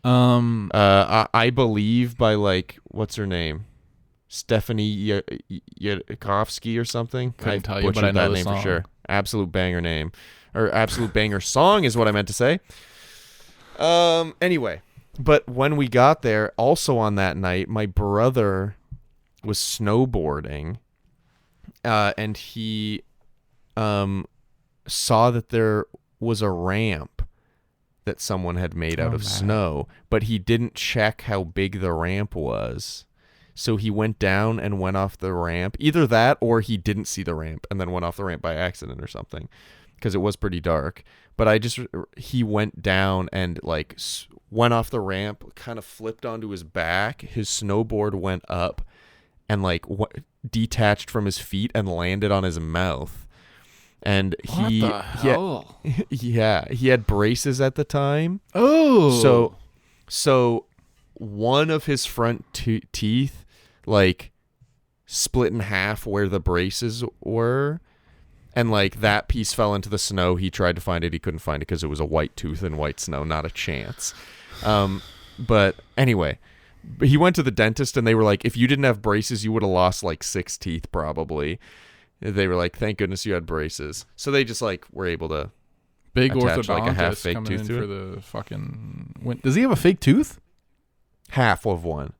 I believe by like, what's her name? Stephanie Yakovsky or something. Couldn't tell you, but I know that the name song. for sure. Absolute banger name, or absolute banger song is what I meant to say. Anyway, but when we got there, also on that night, my brother was snowboarding, and he saw that there was a ramp that someone had made out of snow, but he didn't check how big the ramp was. So he went down and went off the ramp. Either that or he didn't see the ramp and then went off the ramp by accident or something, because it was pretty dark. But he went down and like went off the ramp, kind of flipped onto his back. His snowboard went up and like detached from his feet and landed on his mouth. And he had braces at the time. Oh, so one of his front teeth like split in half where the braces were, and like that piece fell into the snow. He tried to find it, he couldn't find it because it was a white tooth in white snow. Not a chance. But anyway, he went to the dentist and they were like, if you didn't have braces, you would have lost like 6 teeth probably. They were like, thank goodness you had braces. So they just like were able to big attach orthodontist like a half fake coming tooth in to for it. the fucking. Does he have a fake tooth? Half of one.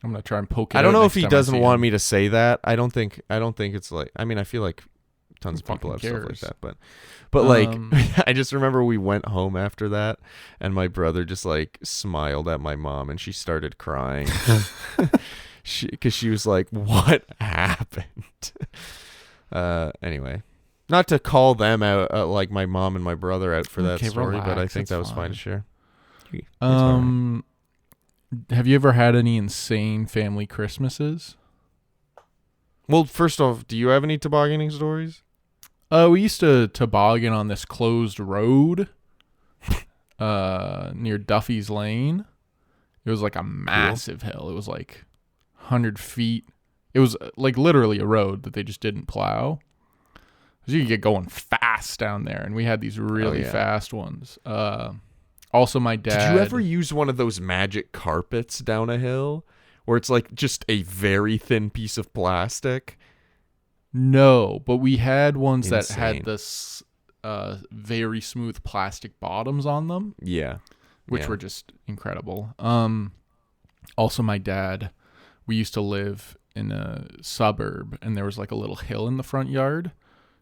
I'm gonna try and poke it I don't out know next if he time I doesn't see want him. me to say that. I don't think it's like. I mean, I feel like tons of Who people have fucking stuff like cares? that, but like, Um, I just remember we went home after that, and my brother just like smiled at my mom, and she started crying. Because she was like, "What happened?" Anyway, not to call them out, like my mom and my brother out for that Okay, story, but I relax, think it's that was fine fine. to share. It's all right. Have you ever had any insane family Christmases? Well, first off, do you have any tobogganing stories? We used to toboggan on this closed road near Duffy's Lane. It was like a massive hill. It was like 100 feet. It was like literally a road that they just didn't plow. So you could get going fast down there, and we had these really yeah. fast ones. Also, my dad... Did you ever use one of those magic carpets down a hill where it's like just a very thin piece of plastic? No, but we had ones that Insane. had this very smooth plastic bottoms on them, Yeah. which Yeah. were just incredible. Also, my dad, we used to live in a suburb, and there was like a little hill in the front yard.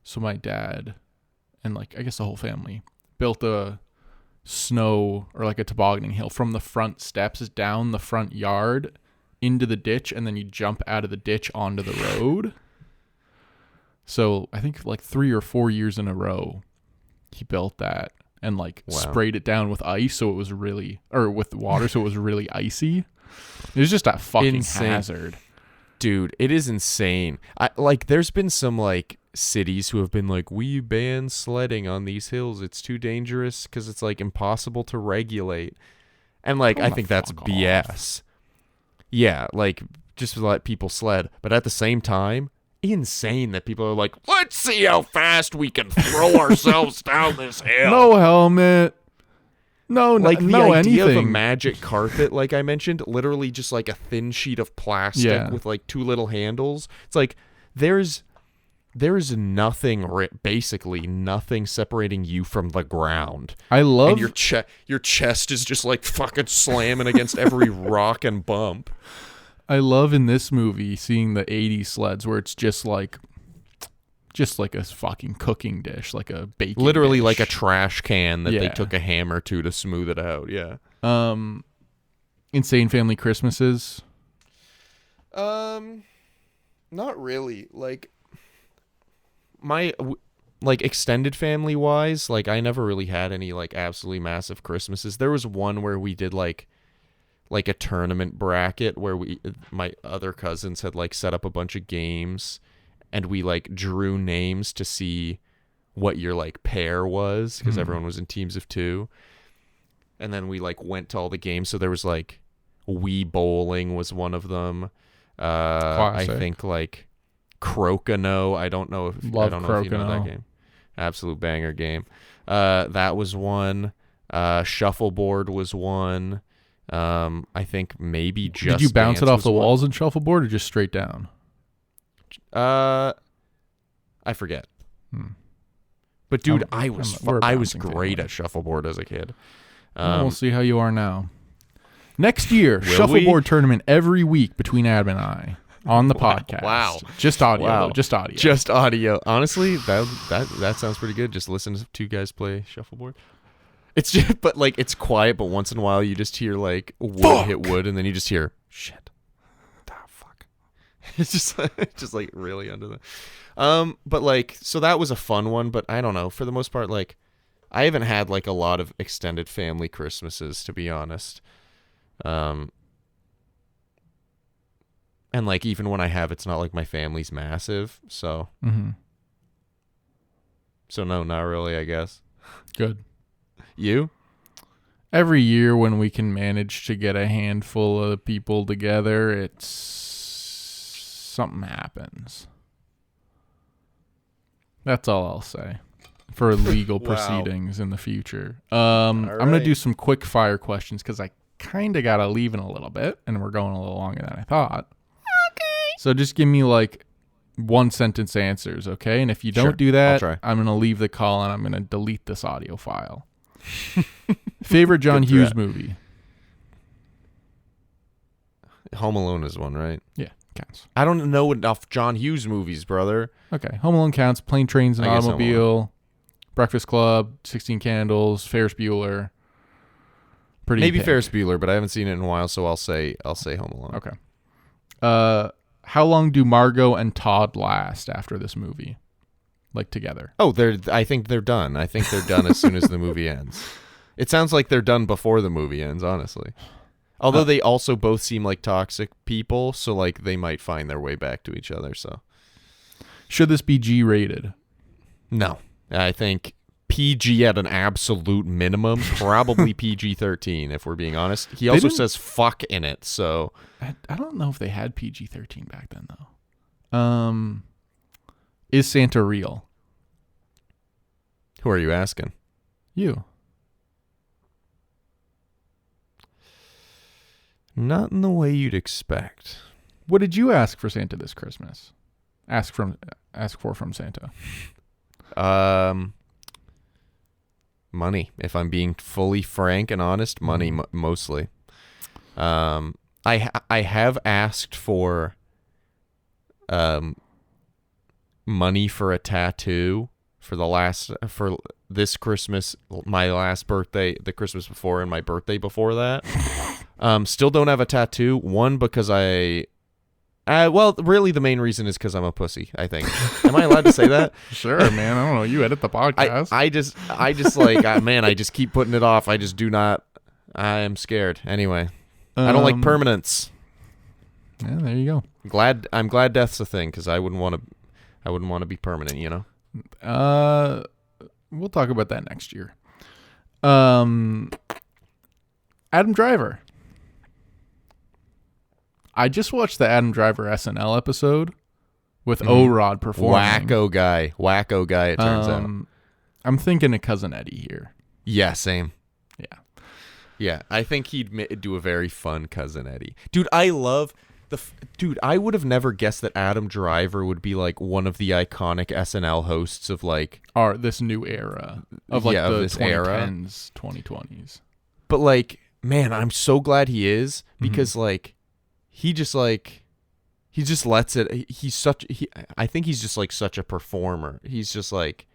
So my dad and like I guess the whole family built a snow or like a tobogganing hill from the front steps down the front yard into the ditch, and then you jump out of the ditch onto the road. So I think like 3 or 4 years in a row, he built that and like sprayed it down with ice, so it was really, or with water, so it was really icy. It was just a fucking hazard. Dude, it is insane. There's been some like cities who have been like, we ban sledding on these hills. It's too dangerous because it's like impossible to regulate. And like, I think that's BS. Yeah, like just to let people sled. But at the same time, insane that people are like, let's see how fast we can throw ourselves down this hill. No helmet. No, like no the idea anything. of a magic carpet, like I mentioned, literally just like a thin sheet of plastic with like two little handles. It's like there's nothing, basically nothing separating you from the ground. I love and your chest is just like fucking slamming against every rock and bump. I love in this movie seeing the 80s sleds where it's just like a fucking cooking dish, like a baking literally dish. like a trash can that they took a hammer to smooth it out. Yeah. Insane family Christmases. Not really. Like my like extended family wise, like I never really had any like absolutely massive Christmases. There was one where we did like a tournament bracket where my other cousins had like set up a bunch of games, and we like drew names to see what your like pair was, because everyone was in teams of 2. And then we like went to all the games. So there was like Wii bowling was one of them. I think like Crocono. I don't know if you know that game. Absolute banger game. That was one. Shuffleboard was one. I think maybe just. Did you bounce it Dance off was the one. walls in shuffleboard or just straight down? I forget. But dude, I was great at shuffleboard as a kid. We'll see how you are now. Next year, Will shuffleboard tournament every week between Adam and I on the podcast. Wow. Just audio. Wow. Though, just audio. Just audio. Honestly, that sounds pretty good. Just listen to 2 guys play shuffleboard. It's just, but like it's quiet, but once in a while you just hear like wood hit wood, and then you just hear shit. Fuck. It's just like really under the. But like, so that was a fun one, but I don't know. For the most part, like, I haven't had like a lot of extended family Christmases, to be honest. And like, even when I have, it's not like my family's massive, so. So no, not really, I guess. Good. You? Every year when we can manage to get a handful of people together, it's something happens. That's all I'll say for legal proceedings in the future. I'm going to do some quick fire questions because I kind of got to leave in a little bit, and we're going a little longer than I thought. Okay. So just give me like 1 sentence answers, okay? And if you don't do that, I'm going to leave the call and I'm going to delete this audio file. Favorite John Hughes movie? Home Alone is one, right? Yeah, counts. I don't know enough John Hughes movies, brother. Okay, Home Alone counts. Plane, Trains, and I guess Home Automobile, Breakfast Club, 16 Candles, Ferris Bueller. Maybe pick. Ferris Bueller, but I haven't seen it in a while, so I'll say Home Alone. Okay. How long do Margot and Todd last after this movie? Like together? Oh, I think they're done. I think they're done as soon as the movie ends. It sounds like they're done before the movie ends, honestly. Although they also both seem like toxic people, so like they might find their way back to each other. So, should this be G-rated? No, I think PG at an absolute minimum, probably PG-13 if we're being honest. He also says fuck in it, so I don't know if they had PG-13 back then though. Is Santa real? Who are you asking? You. Not in the way you'd expect. What did you ask for Santa this Christmas? Ask for from Santa. Money. If I'm being fully frank and honest, money mostly. I have asked for money for a tattoo for this Christmas, my last birthday, the Christmas before, and my birthday before that. Still don't have a tattoo. One, because well, really the main reason is because I'm a pussy, I think. Am I allowed to say that? Sure, man. I don't know. You edit the podcast. I just like, man, I just keep putting it off. I just do not. I am scared. Anyway, I don't like permanence. Yeah, there you go. I'm glad death's a thing, because I wouldn't want to be permanent, you know? We'll talk about that next year. Adam Driver. I just watched the Adam Driver SNL episode with O-Rod performing. Wacko guy, it turns out. I'm thinking of Cousin Eddie here. Yeah, same. Yeah. Yeah, I think he'd do a very fun Cousin Eddie. Dude, I love... Dude, I would have never guessed that Adam Driver would be like one of the iconic SNL hosts of like this new era of like the 2010s, 2020s. But like, man, I'm so glad he is, because like he just lets it. I think he's just like such a performer. He's just like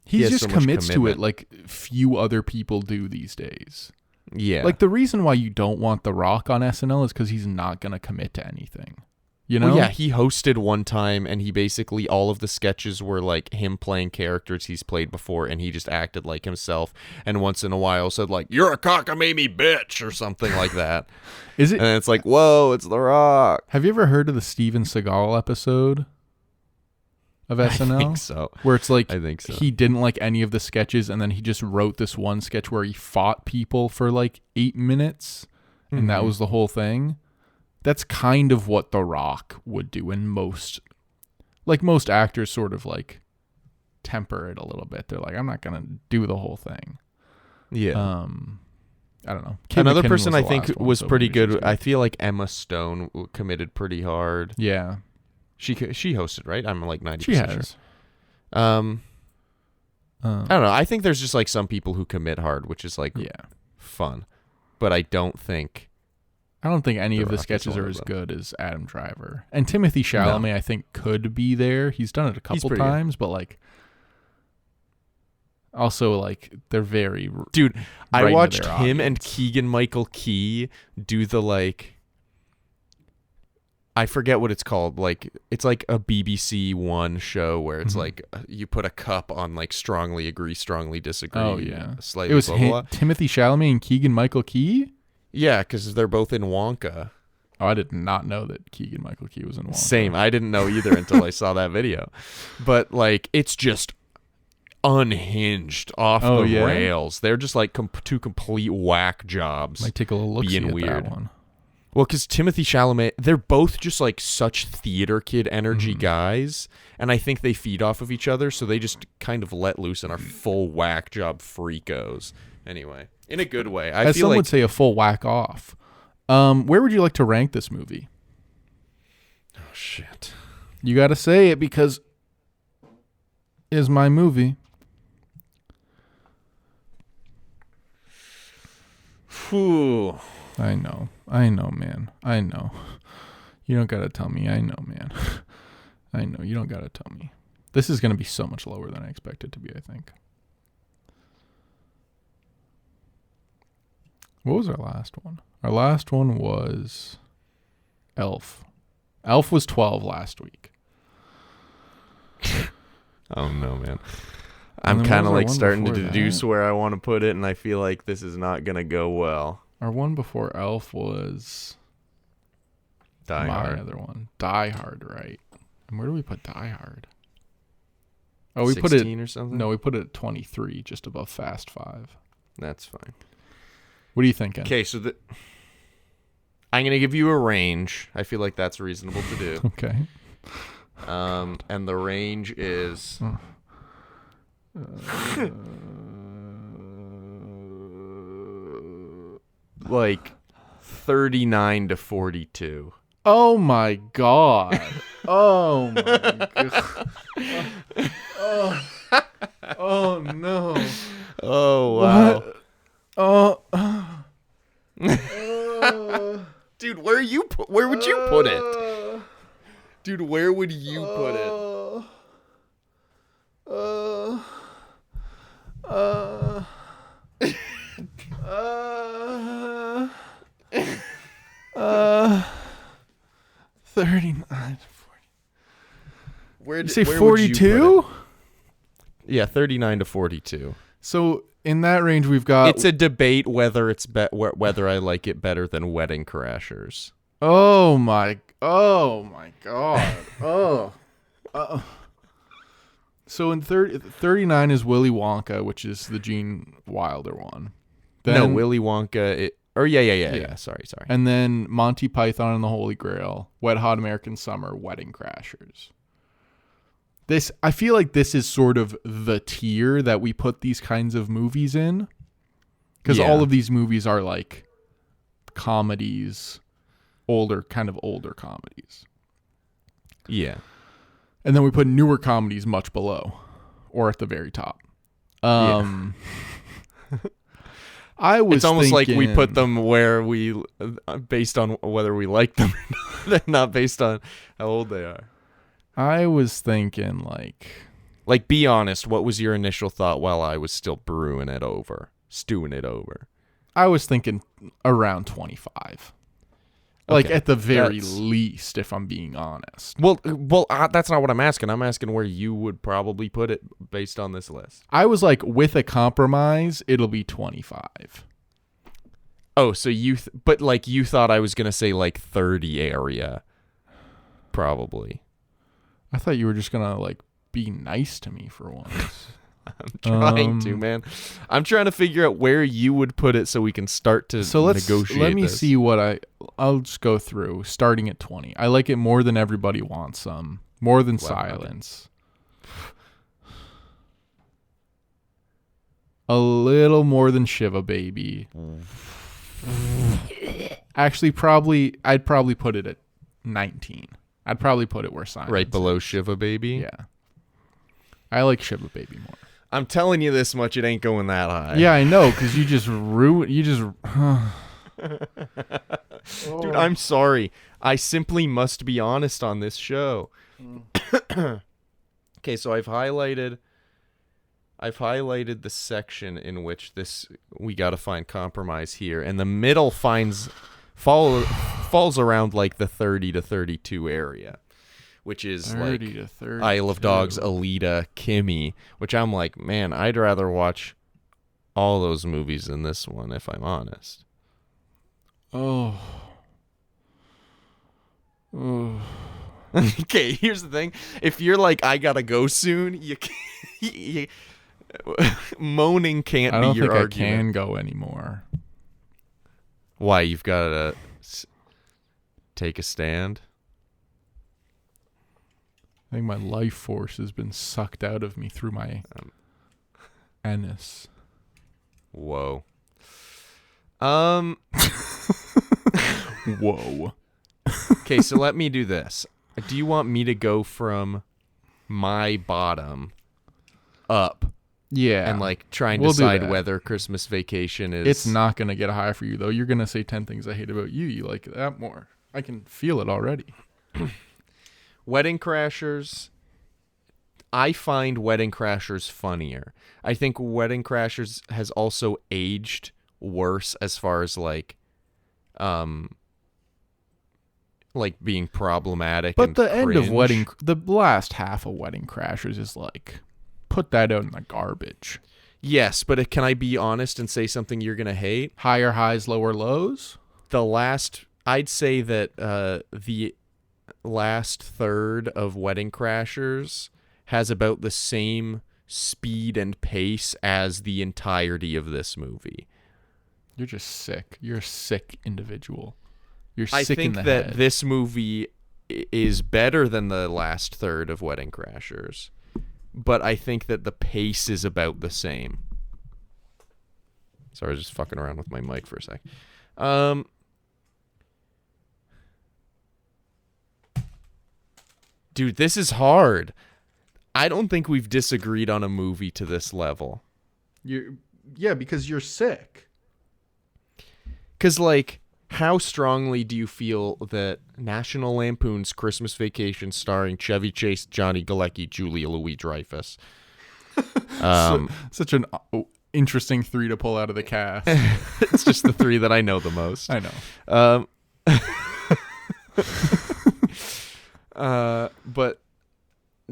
he just commits to it like few other people do these days. Yeah. Like, the reason why you don't want The Rock on SNL is because he's not going to commit to anything. You know? Well, yeah, he hosted one time, and he basically, all of the sketches were like him playing characters he's played before, and he just acted like himself, and once in a while said like, "You're a cockamamie bitch," or something like that. Is it? And it's like, whoa, it's The Rock. Have you ever heard of the Steven Seagal episode of SNL? I think so. Where it's like, I think so. He didn't like any of the sketches, and then he just wrote this one sketch where he fought people for like 8 minutes, and that was the whole thing. That's kind of what The Rock would do in most actors sort of like temper it a little bit. They're like, I'm not going to do the whole thing. Yeah. I don't know. Another McKinnon person was I the think last one, was so pretty maybe she's good. I feel like Emma Stone committed pretty hard. Yeah. She hosted, right? I'm like 90% She has. sure. I don't know. I think there's just like some people who commit hard, which is like fun. But I don't think any of the sketches are as good as Adam Driver. And Timothy Chalamet, I think, could be there. He's done it a couple times, but like also like they're very dude. Right, I watched him and Keegan-Michael Key do the like, I forget what it's called. Like, it's like a BBC One show where it's like you put a cup on like strongly agree, strongly disagree. Oh yeah, slightly it was blah, blah, blah. Timothy Chalamet and Keegan-Michael Key. Yeah, because they're both in Wonka. Oh, I did not know that Keegan-Michael Key was in Wonka. Same, I didn't know either until I saw that video. But like, it's just unhinged, off the rails. They're just like two complete whack jobs. Might take a little look being at weird. that one. Well, because Timothy Chalamet, they're both just like such theater kid energy guys, and I think they feed off of each other, so they just kind of let loose and are full whack job freakos. Anyway, in a good way. As some would say, a full whack off. Where would you like to rank this movie? Oh shit! You got to say it because it is my movie. Whew. I know, man. I know. You don't gotta tell me. I know, man. I know. You don't gotta tell me. This is gonna be so much lower than I expected it to be, I think. What was our last one? Our last one was Elf. Elf was 12 last week. Oh no, man. I'm kind of like starting to deduce that? where I want to put it, and I feel like this is not going to go well. Our one before Elf was Die Hard. My other one. Die Hard, right. And where do we put Die Hard? Oh, we 16 put it or something? No, we put it at 23, just above Fast 5. That's fine. What are you thinking? Okay, so I'm going to give you a range. I feel like that's reasonable to do. Okay. And the range is like 39 to 42. Oh my god. Oh my god. Oh no. Oh wow. What? Oh. Dude, where would you put it? Dude, where would you put it? 39, 40. Where You say where would you 42? put it? Yeah, 39 to 42. So in that range, we've got. It's a debate whether whether I like it better than Wedding Crashers. Oh my god. So in 39 is Willy Wonka, which is the Gene Wilder one. No, Willy Wonka. Yeah. Sorry. And then Monty Python and the Holy Grail, Wet Hot American Summer, Wedding Crashers. I feel like this is sort of the tier that we put these kinds of movies in, because all of these movies are like comedies, older comedies. Yeah. And then we put newer comedies much below, or at the very top. I was. It's almost thinking, like we put them where we, based on whether we like them or not, not based on how old they are. I was thinking like, be honest. What was your initial thought while I was still stewing it over? I was thinking around 25. Like, Okay, at the very least, if I'm being honest. Well, that's not what I'm asking. I'm asking where you would probably put it based on this list. I was like, with a compromise, it'll be 25. Oh, so but like you thought I was gonna say like 30 area, probably. I thought you were just gonna like be nice to me for once. I'm trying to, man. I'm trying to figure out where you would put it so we can start to negotiate. Let me this. see what I'll just go through, starting at 20. I like it more than Everybody Wants Some, more than Silence. A little more than Shiva Baby. Actually, I'd probably put it at 19. I'd probably put it where Silence Right below is. Shiva Baby? Yeah. I like Shiva Baby more. I'm telling you this much, it ain't going that high. Yeah, I know, because you just Dude, I'm sorry. I simply must be honest on this show. Okay, so I've highlighted the section in which we got to find compromise here, and the middle falls around like the 30 to 32 area, which is like to 32. Isle of Dogs, Alita, Kimmy, which I'm like, man, I'd rather watch all those movies than this one, if I'm honest. Oh. Okay, here's the thing. If you're like, I gotta go soon, moaning can't I be don't your think argument. I can go anymore. Why? You've got to take a stand? I think my life force has been sucked out of me through my anus. Whoa. Whoa. Okay, so let me do this. Do you want me to go from my bottom up Yeah. and like try and We'll do decide that. whether Christmas Vacation is. It's not going to get high for you, though. You're going to say 10 things I hate about you. You like that more. I can feel it already. Wedding Crashers. I find Wedding Crashers funnier. I think Wedding Crashers has also aged worse as far as like being problematic. But and the end of cringe. the last half of Wedding Crashers is like, put that out in the garbage. Yes, but can I be honest and say something you're gonna hate? Higher highs, lower lows. I'd say that the last third of Wedding Crashers has about the same speed and pace as the entirety of this movie. You're just sick. You're a sick individual. You're I sick in think the that head. this movie is better than the last third of Wedding Crashers, but I think that the pace is about the same. Sorry, I was just fucking around with my mic for a sec. Dude, this is hard. I don't think we've disagreed on a movie to this level. Yeah, because you're sick. Because, like, how strongly do you feel that National Lampoon's Christmas Vacation starring Chevy Chase, Johnny Galecki, Julia Louis-Dreyfus? Such an interesting three to pull out of the cast. It's just the three that I know the most. I know. But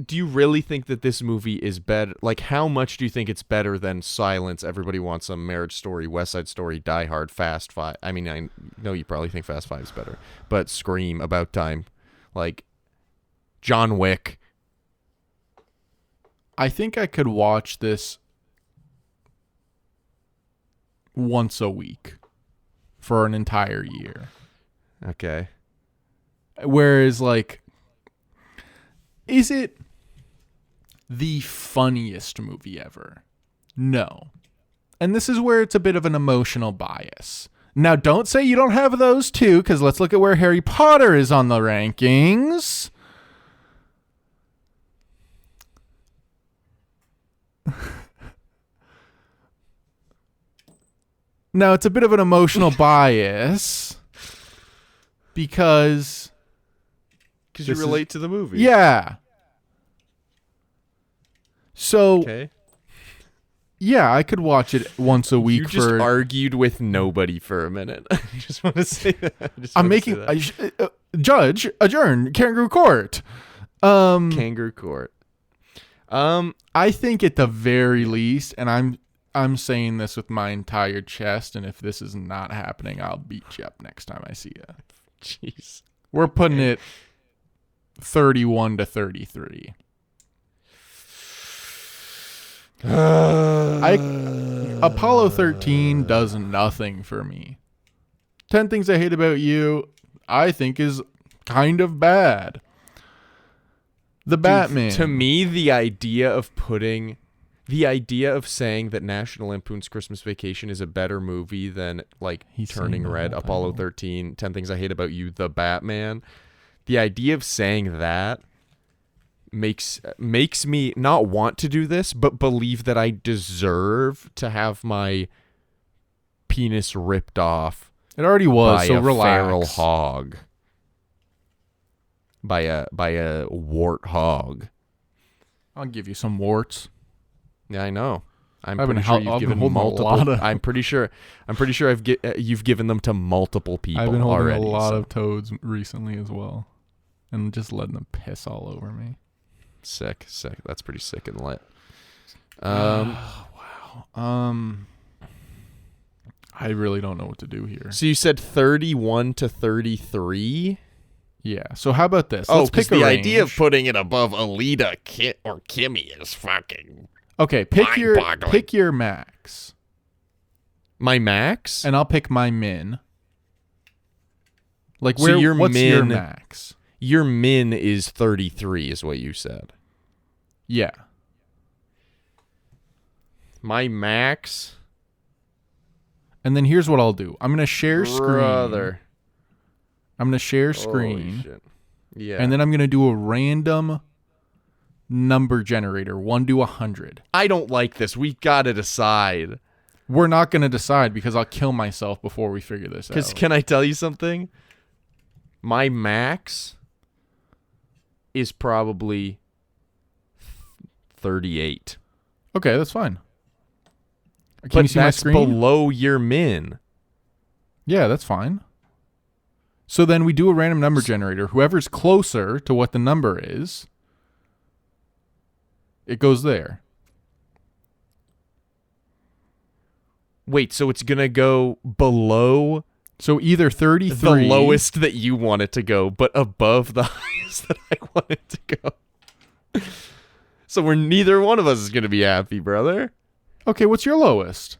do you really think that this movie is better? Like, how much do you think it's better than Silence, Everybody Wants Some, Marriage Story, West Side Story, Die Hard, Fast Five? I mean, I know you probably think Fast Five is better, but Scream, About Time, like John Wick. I think I could watch this once a week for an entire year. Okay. Whereas, like, is it the funniest movie ever? No. And this is where it's a bit of an emotional bias. Now, don't say you don't have those too, because let's look at where Harry Potter is on the rankings. Now, it's a bit of an emotional bias because you this relate to the movie. yeah. So, Okay. yeah, I could watch it once a week You just for... argued with nobody for a minute. I just want to say that. I'm making... judge, adjourn, kangaroo court. Kangaroo Court. I think at the very least, and I'm saying this with my entire chest, and if this is not happening, I'll beat you up next time I see you. Jeez. We're putting it 31 to 33. Apollo 13 does nothing for me. 10 Things I Hate About You, I think, is kind of bad. The Batman. To me, the idea of saying that National Lampoon's Christmas Vacation is a better movie than, like, He's Turning saying the Red, whole Apollo title. 13, 10 Things I Hate About You, The Batman. The idea of saying that makes me not want to do this, but believe that I deserve to have my penis ripped off It already was, by so a feral relax. hog. By a wart hog. I'll give you some warts. Yeah, I know. I've pretty been sure hel- you've I've been given holding a multiple. lot of- I'm pretty sure you've given them to multiple people I've been holding already. a lot so. of toads recently as well. And just letting them piss all over me. Sick. That's pretty sick and lit. I really don't know what to do here. So you said 31 to 33. Yeah. So how about this? Oh, Let's because pick a the range. idea of putting it above Alita or Kimmy is fucking Okay, pick mind-boggling. your max. my max. And I'll pick my min. Like, So what's your max? Your min is 33, is what you said. Yeah. My max, And then here's what I'll do. I'm gonna share screen. brother. I'm gonna share Holy screen. shit. Yeah. And then I'm gonna do a random number generator, 1 to 100. I don't like this. We got to decide. We're not going to decide because I'll kill myself before we figure this Because out. can I tell you something? My max is probably 38. Okay, that's fine. Can But you see my that's screen? below your min. Yeah, that's fine. So then we do a random number generator. Whoever's closer to what the number is, it goes there. Wait, so it's going to go below So either 33... the lowest that you want it to go, but above the highest that I want it to go. So neither one of us is going to be happy, brother. Okay, what's your lowest?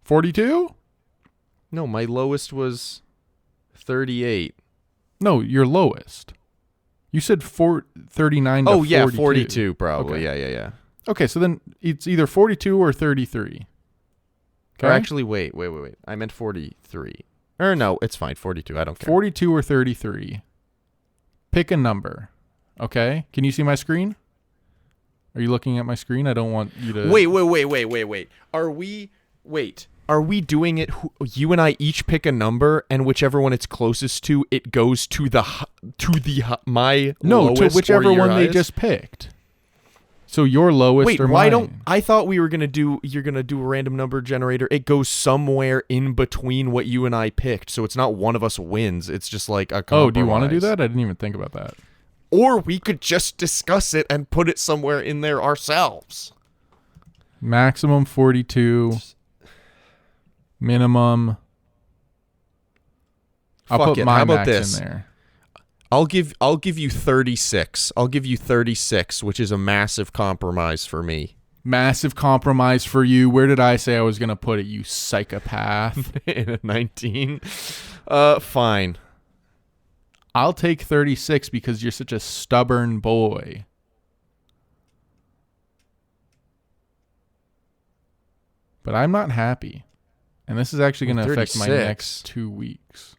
42? No, my lowest was 38. No, your lowest. You said 39 to 42. Oh, yeah, 42 probably. Okay. Yeah. Okay, so then it's either 42 or 33. Or actually, wait. I meant 43. Or no, it's fine. 42. I don't care. 42 or 33. Pick a number. Okay? Can you see my screen? Are you looking at my screen? I don't want you to... Wait. Are we doing it? You and I each pick a number, and whichever one it's closest to, it goes to my No, lowest to or whichever your one they highest? just picked. So your lowest Wait, or why mine? don't I thought we were gonna do? You're gonna do a random number generator. It goes somewhere in between what you and I picked, so it's not one of us wins. It's just like a compromise. Oh, do you want to do that? I didn't even think about that. Or we could just discuss it and put it somewhere in there ourselves. Maximum 42. Minimum. I'll Fuck put it. my How about max this? in there. I'll give you 36. I'll give you 36, which is a massive compromise for me. Massive compromise for you. Where did I say I was going to put it, you psychopath? In a 19. Fine. I'll take 36 because you're such a stubborn boy. But I'm not happy. And this is actually going to affect my 36. next 2 weeks.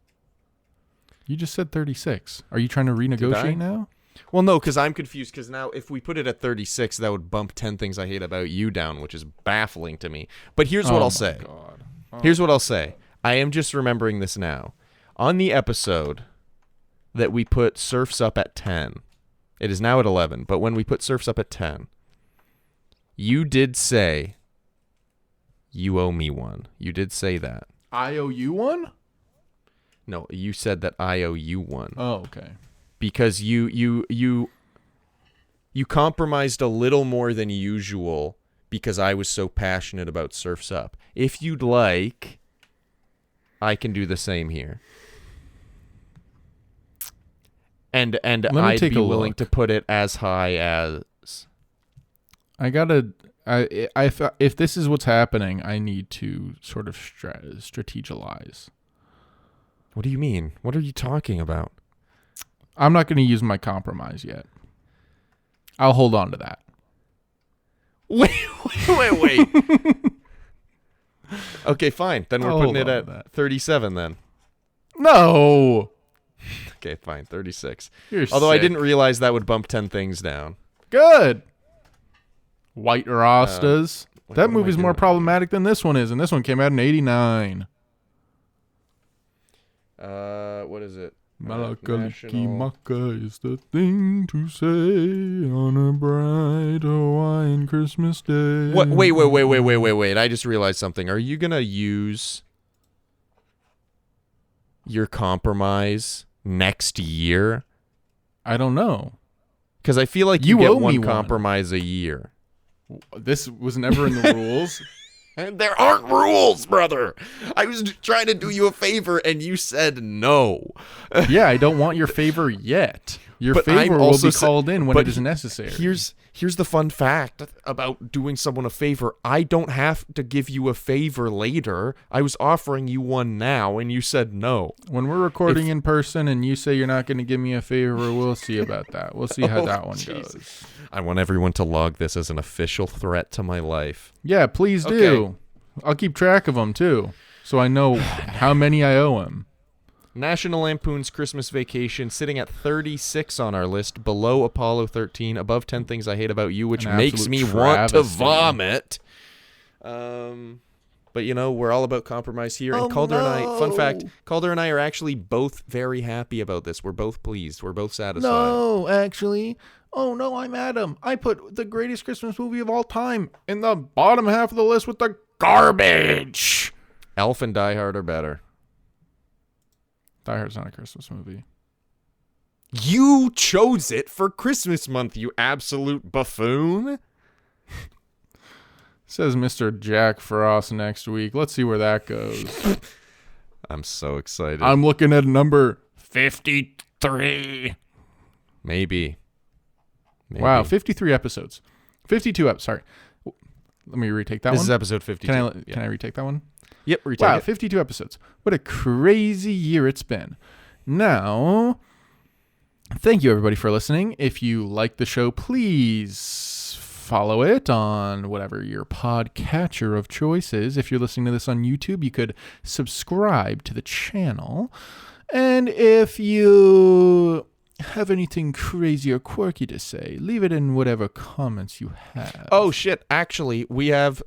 You just said 36. Are you trying to renegotiate now? Well, no, because I'm confused. Because now, if we put it at 36, that would bump 10 things I hate about you down, which is baffling to me. But here's what I'll say. Here's what I'll say. I am just remembering this now. On the episode that we put Surfs Up at 10, it is now at 11, but when we put Surfs Up at 10, you did say you owe me one. You did say that. I owe you one? No, you said that I owe you one. Oh, okay. Because you compromised a little more than usual because I was so passionate about Surfs Up. If you'd like, I can do the same here. And I'd be willing to put it as high as... if this is what's happening, I need to sort of strategize. What do you mean? What are you talking about? I'm not going to use my compromise yet. I'll hold on to that. Wait. Okay, fine. Then we're putting it at 37 then. No. Okay, fine. 36. Although I didn't realize that would bump 10 things down. Good. White Rastas. what That am I movie's more doing? problematic than this one is, and this one came out in 89. What is it? Malakaliki Maka is the thing to say on a bright Hawaiian Christmas day. What? Wait. I just realized something. Are you going to use your compromise next year? I don't know. Because I feel like You you owe get me one one. compromise a year. This was never in the rules. There aren't rules, brother. I was trying to do you a favor, and you said no. Yeah, I don't want your favor yet. Your But favor I'm will also be sa- called in when but it is necessary. Here's the fun fact about doing someone a favor. I don't have to give you a favor later. I was offering you one now, and you said no. When we're recording in person and you say you're not going to give me a favor, we'll see about that. We'll see how that one goes. I want everyone to log this as an official threat to my life. Yeah, please do. Okay. I'll keep track of them, too, so I know how many I owe him. National Lampoon's Christmas Vacation, sitting at 36 on our list, below Apollo 13, above 10 Things I Hate About You, which makes me want to vomit. But, you know, we're all about compromise here. And Calder and I, fun fact, Calder and I are actually both very happy about this. We're both pleased. We're both satisfied. No, actually. Oh, no, I'm Adam. I put the greatest Christmas movie of all time in the bottom half of the list with the garbage. Elf and Die Hard are better. Die Hard's not a Christmas movie. You chose it for Christmas month, you absolute buffoon. Says Mr. Jack Frost next week. Let's see where that goes. I'm so excited. I'm looking at number 53. Maybe. Wow, 53 episodes. 52 episodes. Sorry. Let me retake that one. This is episode 52. Can I retake that one? Yep, retake Wow, it. 52 episodes. What a crazy year it's been. Now, thank you everybody for listening. If you like the show, please follow it on whatever your podcatcher of choice is. If you're listening to this on YouTube, you could subscribe to the channel. And if you have anything crazy or quirky to say, leave it in whatever comments you have. Oh shit, actually, we have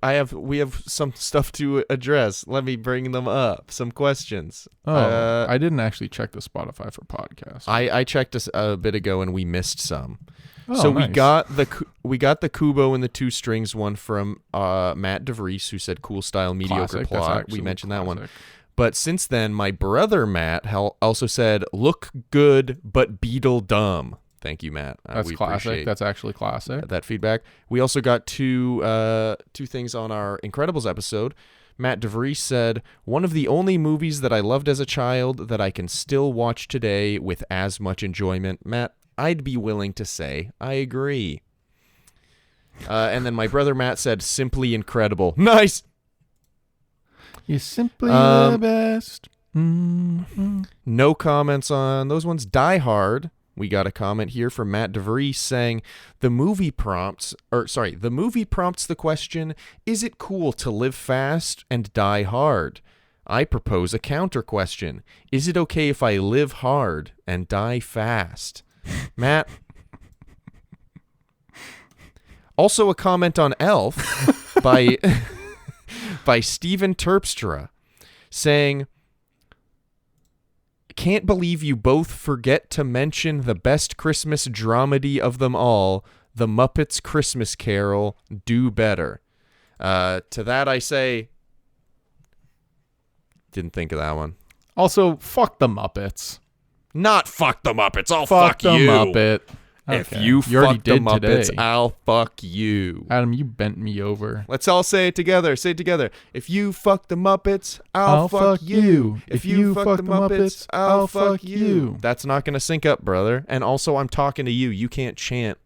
some stuff to address. Let me bring them up. Some questions. I didn't actually check the Spotify for podcasts. I checked a bit ago and we missed some. Oh, So nice. we got the Kubo and the two strings one from Matt DeVries, who said cool style mediocre Classic. That's plot. We actually mentioned that one. classic. But since then, my brother Matt also said, "Look good, but Beetle dumb." Thank you, Matt. That's we classic. appreciate That's actually classic. that feedback. We also got two things on our Incredibles episode. Matt DeVries said, "One of the only movies that I loved as a child that I can still watch today with as much enjoyment." Matt, I'd be willing to say I agree. And then my brother Matt said, "Simply incredible." Nice. You're simply the best. No comments on those ones. Die Hard. We got a comment here from Matt DeVries saying the movie prompts the question, is it cool to live fast and die hard? I propose a counter question. Is it okay if I live hard and die fast? Matt. Also a comment on Elf by Steven Terpstra saying, can't believe you both forget to mention the best Christmas dramedy of them all, The Muppets Christmas Carol. Do better. To that I say, didn't think of that one. Also, fuck the Muppets. Not fuck the Muppets, I'll Fuck fuck the you. Muppet. If Okay. you already fuck the did Muppets, today. I'll fuck you. Adam, you bent me over. Let's all say it together. Say it together. If you fuck the Muppets, I'll fuck you. If you fuck the Muppets, I'll fuck you. That's not going to sync up, brother. And also, I'm talking to you. You can't chant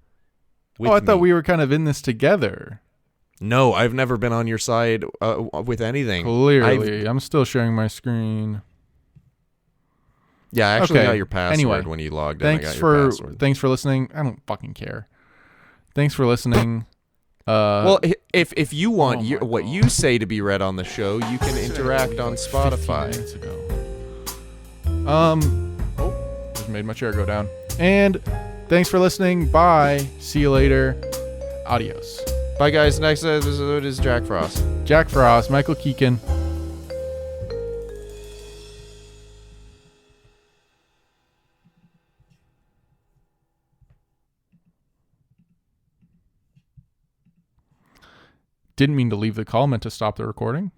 with I thought me. we were kind of in this together. No, I've never been on your side with anything. Clearly. I'm still sharing my screen. Yeah, I actually Okay. got your password Anyway, when you logged in. I got Thanks your for password. thanks for listening. I don't fucking care. Thanks for listening. Well, if you want oh my what God. you say to be read on the show, you can interact on 15 Spotify. minutes ago. Just made my chair go down. And thanks for listening. Bye. See you later. Adios. Bye, guys. Next episode is Jack Frost. Jack Frost, Michael Keegan. Didn't mean to leave the call, meant to stop the recording.